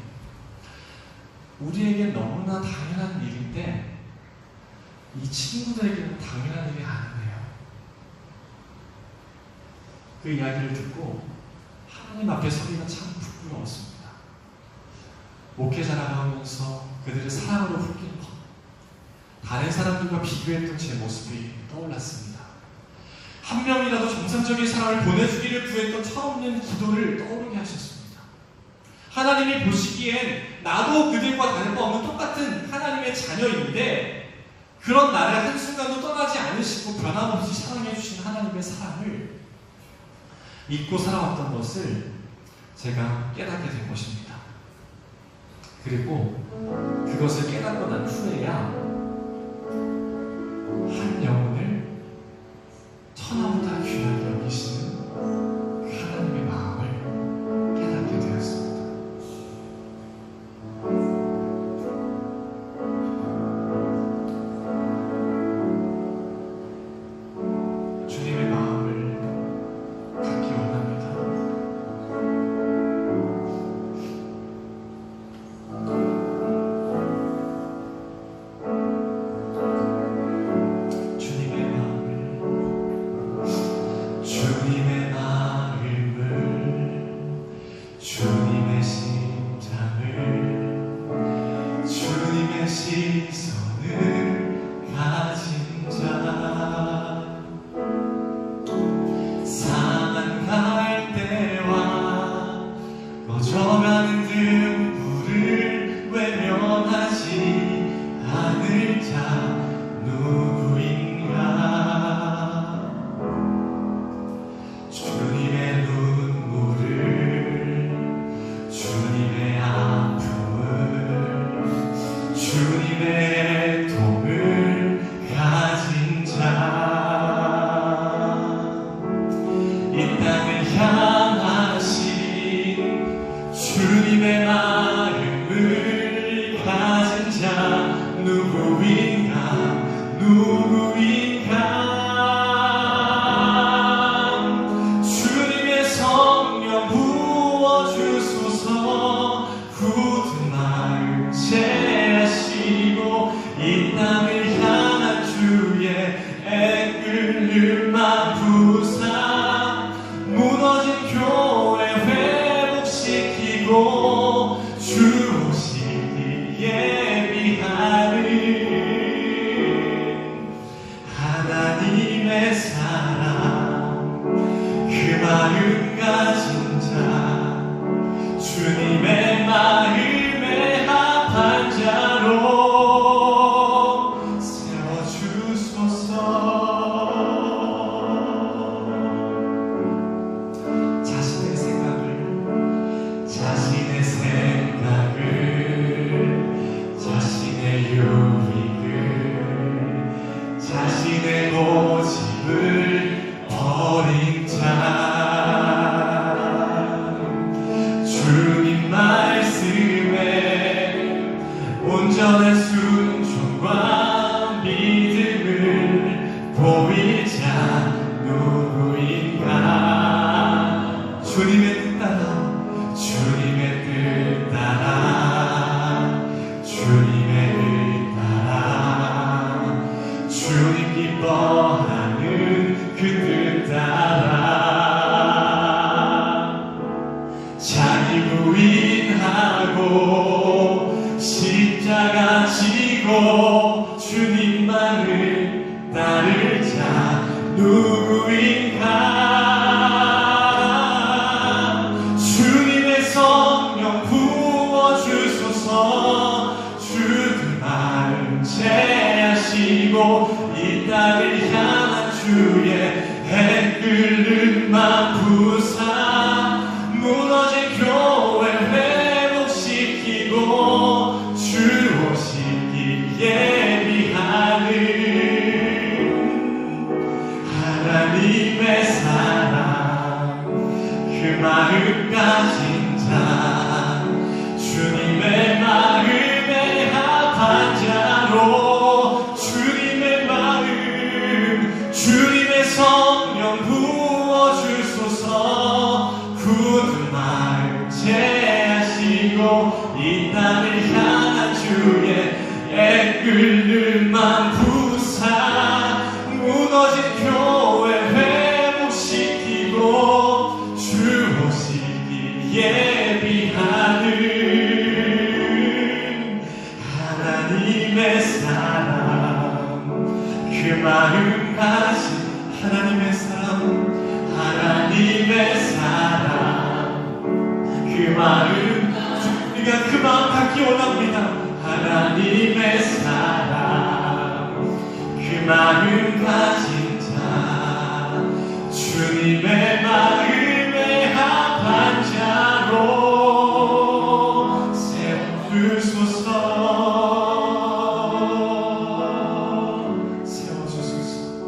우리에겐 너무나 당연한 일인데 이 친구들에게는 당연한 일이 아니네요. 그 이야기를 듣고 하나님 앞에 서기가 참 부끄러웠습니다. 목회자라고 하면서 그들의 사랑으로 묶인 것, 다른 사람들과 비교했던 제 모습이 떠올랐습니다. 한 명이라도 정상적인 사람을 보내주기를 구했던 철없는 기도를 떠오르게 하셨습니다. 하나님이 보시기엔 나도 그들과 다를 바 없는 똑같은 하나님의 자녀인데 그런 나를 한순간도 떠나지 않으시고 변함없이 사랑해 주신 하나님의 사랑을 잊고 살아왔던 것을 제가 깨닫게 된 것입니다. 그리고 그것을 깨닫고 난 후에야 한 영혼을 천하보다 귀하게 여기시는 하나님의 마음을 깨닫게 되었습니다. 주님의 마음을 자 누구인가. 주님의 눈물을, 주님의 아픔을, 주님의 도움을 가진 자, 이 땅을 향하신 주님의 마음을 가진 자 누구인가. 주님의 성령 부어주소서. 굳은 마음 제하시고 이 땅을 향한 주의 애끓는 부사, 무너진 교회 회복시키고 주 오시기 예비하는 하나님의 사랑, 그 마음 가진 자, 주님의 마음에 합한 자로 세워주소서. 자신의 유익을, 자신의 고집을 버린 자, 주님 말씀에 온전한 순종과 믿음을 보일 자 누구인가. 주님의 뜻 따라, 주님의 뜻 따라, 주님의 뜻 따라, 주님 기뻐하는 그 뜻 따라, 자기 부인하고 십자가 지고 주님만을 따를 자 누구인가. 주님의 성령 부어주소서. 주들 마음 제하시고 이 땅을 향한 주의 애끓는 맘 부사, 무너진 교회 회복시키고 주 오시기 예비하는 하나님의 사랑, 그 마음 가진 자, 주님의 마음에 합한 자로 주님의 마음, 주님의 성령 부어주소서. 굳은 마음 제하시고 이 땅을 향한 주의 애끓는 맘 부사, 무너진 교회 회복시키고 주 오시기 예비하는 하나님의 사랑, 그 마음 가진 하나님의 사랑, 하나님의 사랑, 그 마음, 우리가 그 마음 갖기 원합니다. 하나님의 사랑, 그 마음 가진 자, 주님의 마음에 합한 자로 세워주소서. 세워주소서.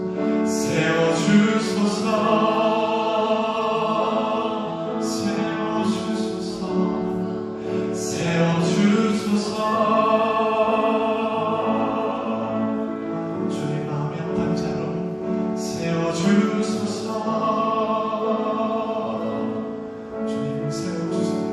세워주소서. 주님 마음에 합한 자로 세워주소서. 주님 세워주소서.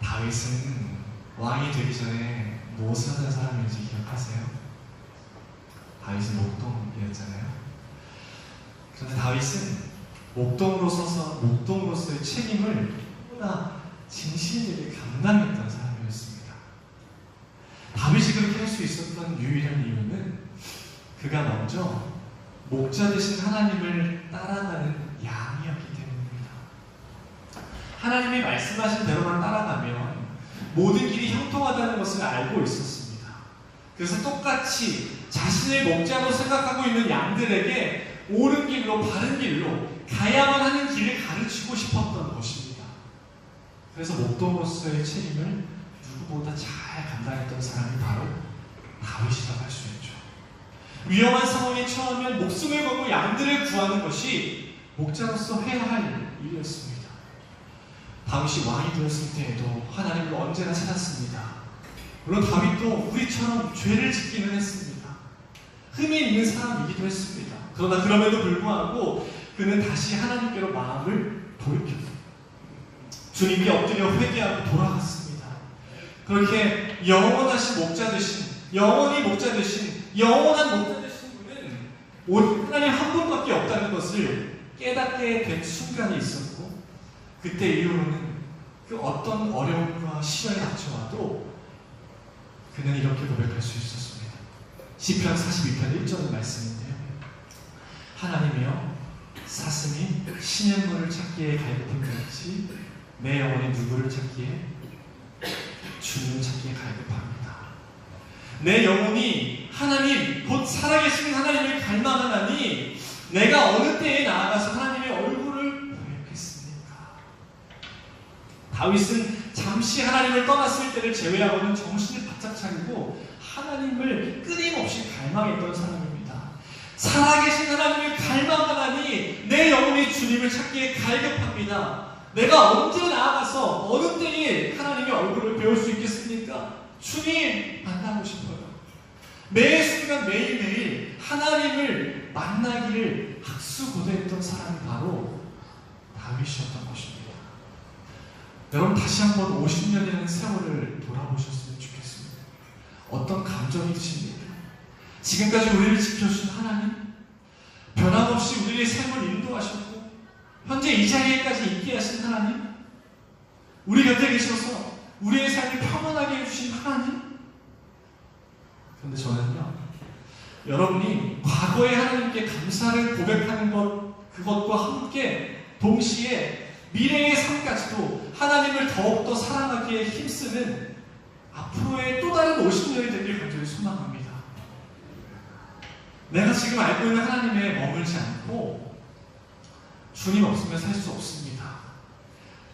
다윗은 왕이 되기 전에 무엇을 하던 사람인지 기억하세요? 다윗은 목동이었잖아요. 그런데 다윗은 목동으로서의 책임을 너무나 진실되게 감당했던 사람이었습니다. 다윗이 그렇게 할 수 있었던 유일한 이유는 그가 먼저 목자 되신 하나님을 따라가는 양이었기 때문입니다. 하나님이 말씀하신 대로만 따라가면 모든 길이 형통하다는 것을 알고 있었습니다. 그래서 똑같이 자신을 목자로 생각하고 있는 양들에게 옳은 길로, 바른 길로 가야만 하는 길을 가르치고 싶었던 것입니다. 그래서 목도로서의 책임을 누구보다 잘 감당했던 사람이 바로 다윗이라고 할 수 있죠. 위험한 상황에 처하면 목숨을 걸고 양들을 구하는 것이 목자로서 해야 할 일이었습니다. 다윗이 왕이 되었을 때에도 하나님을 언제나 찾았습니다. 물론 다윗도 우리처럼 죄를 짓기는 했습니다. 흠이 있는 사람이기도 했습니다. 그러나 그럼에도 불구하고 그는 다시 하나님께로 마음을 돌이켰습니다. 주님께 엎드려 회개하고 돌아갔습니다. 그렇게 영원하신 목자 되신, 영원히 목자 되신, 영원한 목자 되신 분은 오직 하나님 한 분밖에 없다는 것을 깨닫게 된 순간이 있었고, 그때 이후로는 그 어떤 어려움과 시련이 닥쳐와도 그는 이렇게 고백할 수 있었습니다. 시편 42편 1절 말씀인데요. 하나님이여, 사슴이 시냇물을 찾기에 갈급한 같이 내 영혼이 누구를 찾기에? 주님을 찾기에 갈급합니다. 내 영혼이 하나님, 곧 살아계신 하나님을 갈망하나니 내가 어느 때에 나아가서 하나님의 얼굴을 보겠습니까? 다윗은 잠시 하나님을 떠났을 때를 제외하고는 정신을 바짝 차리고 하나님을 끊임없이 갈망했던 사람입니다. 살아계신 하나님을 갈망하나니 내 영혼이 주님을 찾기에 갈급합니다. 내가 언제 나아가서 어느 때에 하나님의 얼굴을 배울 수 있겠습니까? 주님 만나고 싶어요. 매 순간 매일매일 하나님을 만나기를 학수고대했던 사람이 바로 다윗이었던 것입니다. 여러분, 다시 한번 50년이라는 세월을 돌아보셨으면 좋겠습니다. 어떤 감정이 드십니까? 지금까지 우리를 지켜주신 하나님, 변함없이 우리의 삶을 인도하셨고 현재 이 자리에까지 있게 하신 하나님, 우리 곁에 계셔서 우리의 삶을 평안하게 해주신 하나님. 그런데 저는요, 여러분이 과거의 하나님께 감사를 고백하는 것, 그것과 함께 동시에 미래의 삶까지도 하나님을 더욱더 사랑하기에 힘쓰는 앞으로의 또 다른 50년이 되길 간절히 소망합니다. 내가 지금 알고 있는 하나님에 머물지 않고 주님 없으면 살 수 없습니다.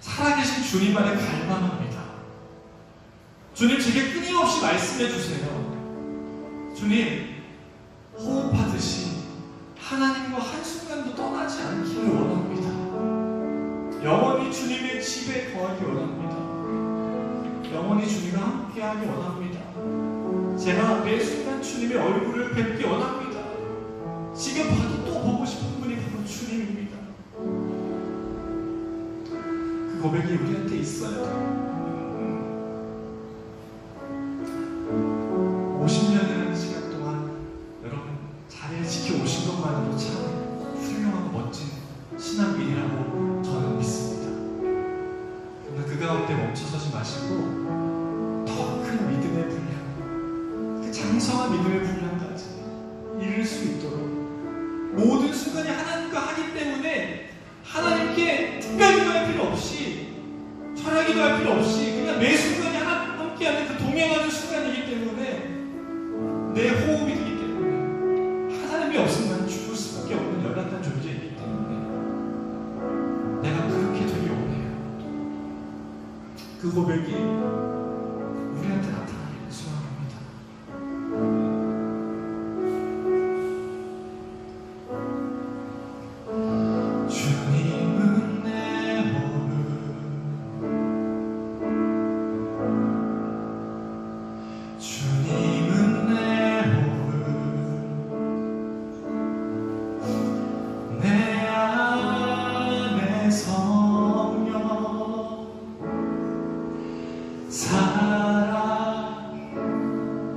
살아계신 주님만을 갈망합니다. 주님, 제게 끊임없이 말씀해 주세요. 주님, 호흡하듯이 하나님과 한순간도 떠나지 않기를 원합니다. 영원히 주님의 집에 거하기 원합니다. 영원히 주님과 함께하기 원합니다. 제가 매 순간 주님의 얼굴을 뵙기 원합니다. 지금 봐도 또 보고 싶은 분이 바로 주님입니다. 그 고백이 우리한테 있어요. 50년이라는 시간 동안 여러분 자리를 지켜오신 것만으로 참 훌륭하고 멋진 신앙인이라고 저는 믿습니다. 그러나 그 가운데 멈춰서지 마시고 더 큰 믿음의 분량, 그 장성한 믿음의 분량까지 이룰 수 있도록 모든 순간이 하나님과 하기 때문에 하나님께 특별히 기도할 필요 없이, 철야 기도할 필요 없이 그냥 매 순간이 하나님과 함께하는 그 동행하는 순간이기 때문에, 내 호흡이기 때문에, 하나님이 없으면 난 죽을 수밖에 없는 연약한 존재이기 때문에 내가 그렇게 되기 원해요. 그 고백이 우리한테 나타나기를 소망합니다. 주님은 내 몸을, 주님은 내 몸을, 내 안에 성령 살아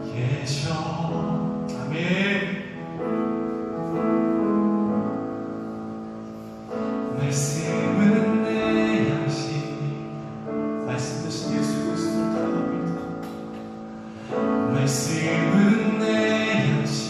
계셔. 아멘. 말씀은 내 양식, 말씀 대신 예수 그리스도를 따라갑니다. 말씀은 내 양식,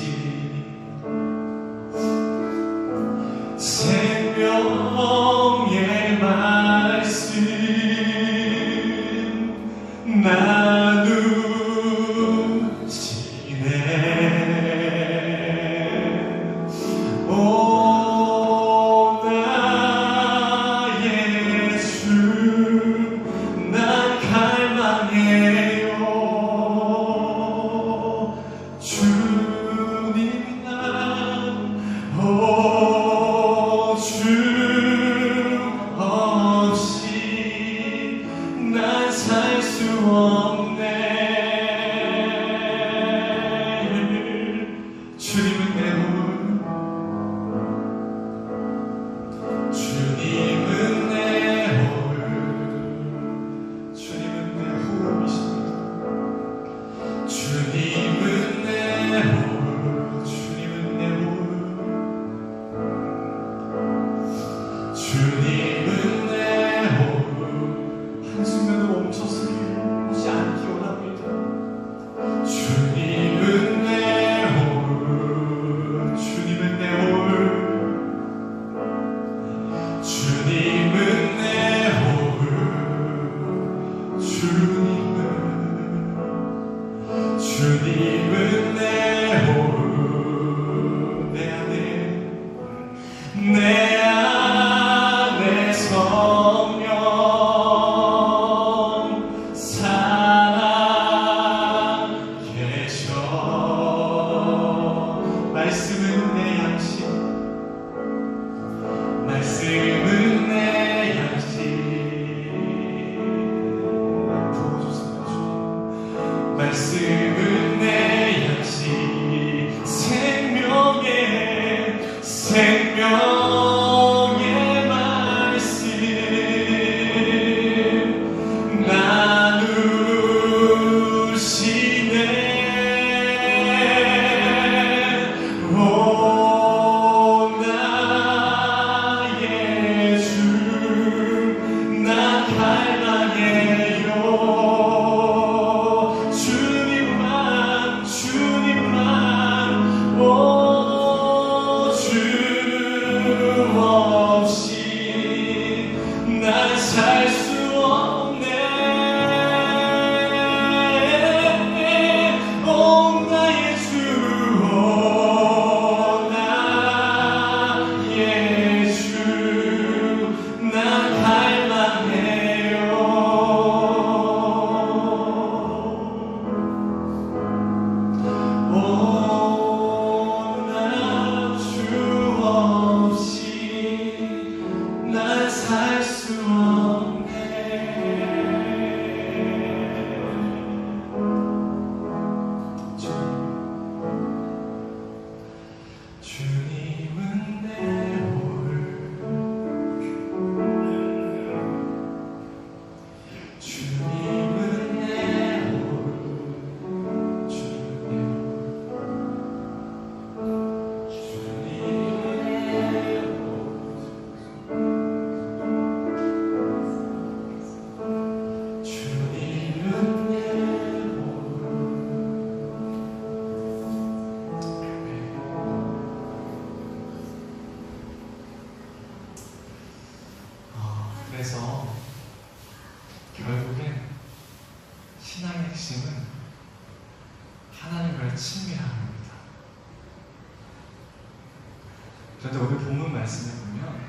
그런데 오늘 본문 말씀에 보면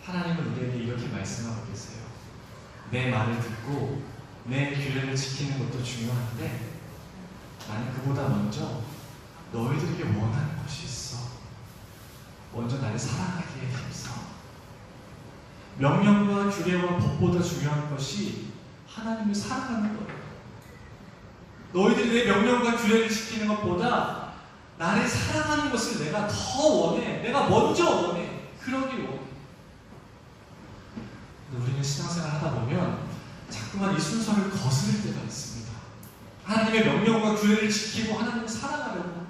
하나님은 우리에게 이렇게 말씀하고 계세요. 내 말을 듣고 내 규례를 지키는 것도 중요한데 나는 그보다 먼저 너희들에게 원하는 것이 있어. 먼저 나를 사랑하기에 힘써. 명령과 규례와 법보다 중요한 것이 하나님을 사랑하는 거예요. 너희들이 내 명령과 규례를 지키는 것보다 나를 사랑하는 것을 내가 더 원해. 내가 먼저 원해. 그러길 원해. 근데 우리는 신앙생활 하다 보면 자꾸만 이 순서를 거스를 때가 있습니다. 하나님의 명령과 규례를 지키고 하나님을 사랑하려고 합니다.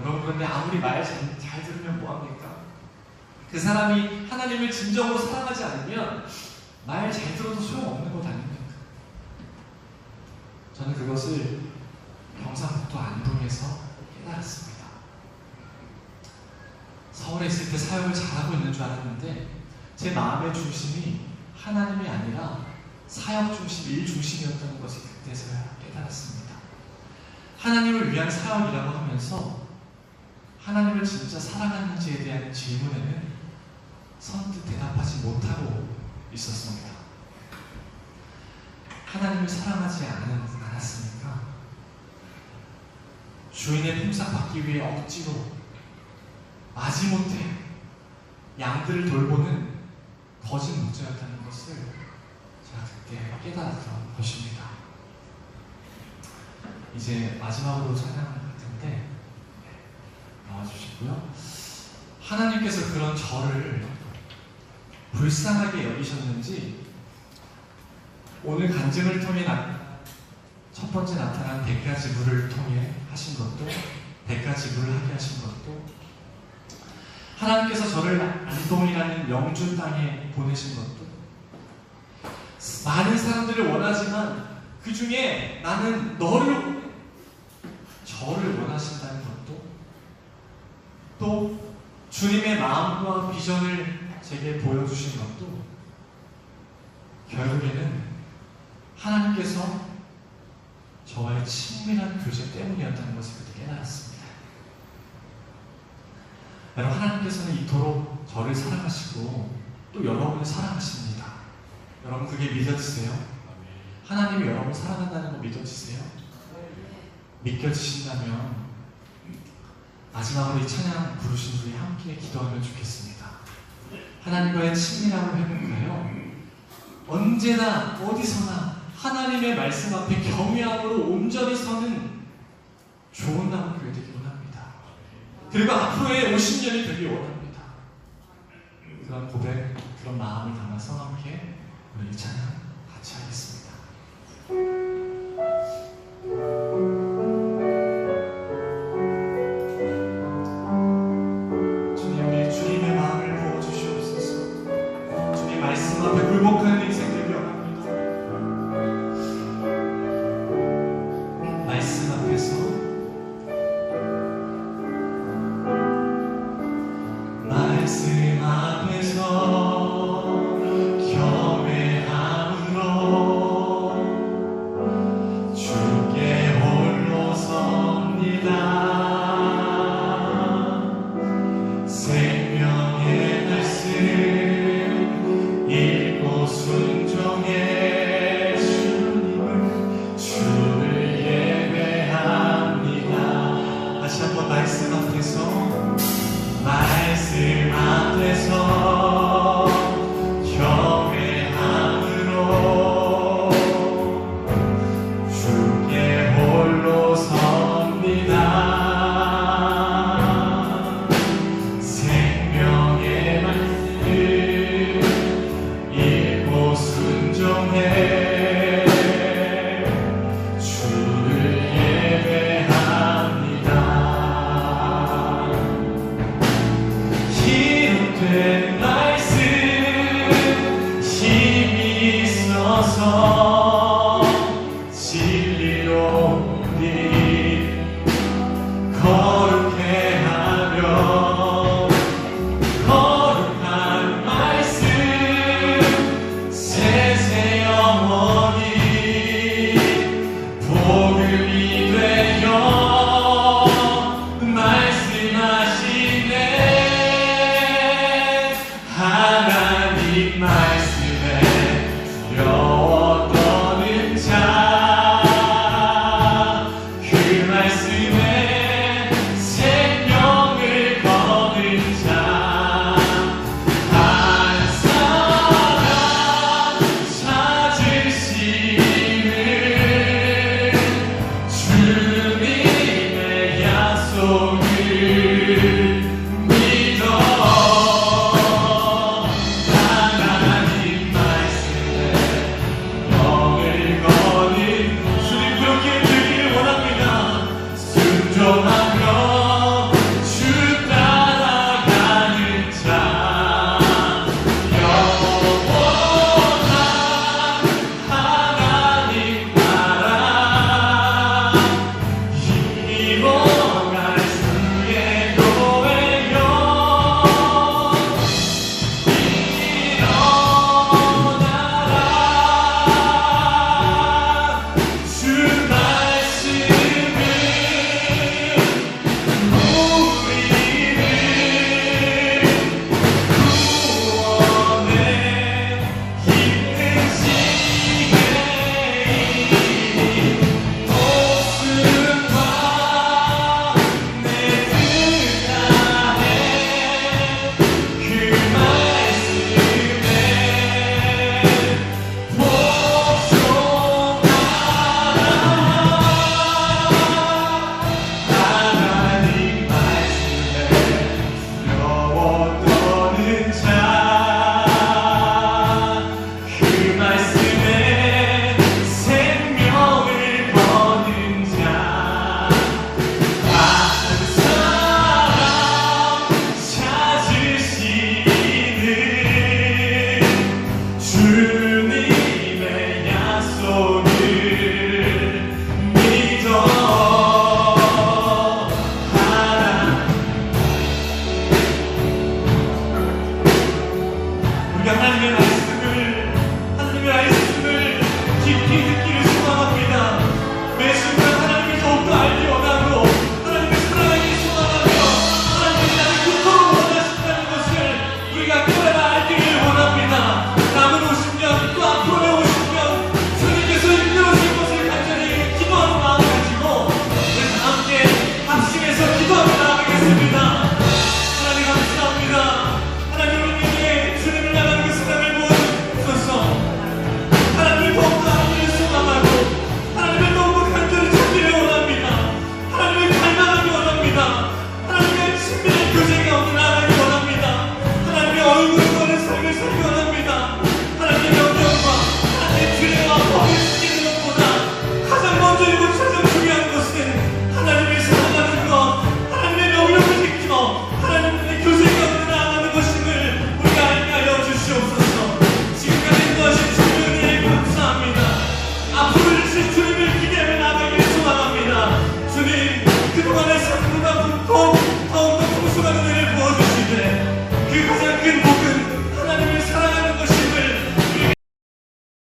여러분, 그런데 아무리 말 잘 들으면 뭐합니까? 그 사람이 하나님을 진정으로 사랑하지 않으면 말 잘 들어도 소용없는 것 아닙니까? 저는 그것을 경상북도 안동에서 깨달았습니다. 서울에 있을 때 사역을 잘하고 있는 줄 알았는데 제 마음의 중심이 하나님이 아니라 사역 중심, 일 중심이었다는 것을 그때서야 깨달았습니다. 하나님을 위한 사역이라고 하면서 하나님을 진짜 사랑하는지에 대한 질문에는 선뜻 대답하지 못하고 있었습니다. 하나님을 사랑하지 않았으니까 주인의 품삯 받기 위해 억지로 마지못해 양들을 돌보는 거짓 목자였다는 것을 제가 그때 깨달았던 것입니다. 이제 마지막으로 찬양을 할 텐데 나와주시고요. 하나님께서 그런 저를 불쌍하게 여기셨는지 오늘 간증을 통해 첫 번째 나타난 100가지 물을 통해 하신 것도 100가지 물을 하게 하신 것도 하나님께서 저를 안동이라는 영주 땅에 보내신 것도 많은 사람들을 원하지만 그 중에 나는 너를 저를 원하신다는 것도 또 주님의 마음과 비전을 제게 보여주신 것도 결국에는 하나님께서 저와의 친밀한 교제 때문이었다는 것을 그때 깨달았습니다. 여러분, 하나님께서는 이토록 저를 사랑하시고 또 여러분을 사랑하십니다. 여러분, 그게 믿어지세요? 하나님이 여러분을 사랑한다는 거 믿어지세요? 믿겨지신다면 마지막으로 이 찬양 부르신 분이 함께 기도하면 좋겠습니다. 하나님과의 친밀함을 회복하여 언제나 어디서나 하나님의 말씀 앞에 경외함으로 온전히 서는 좋은 나무 교회 되기 원합니다. 그리고 앞으로의 50년이 되기 원합니다. 그런 고백, 그런 마음을 담아서 함께 우리 이 찬양 같이 하겠습니다.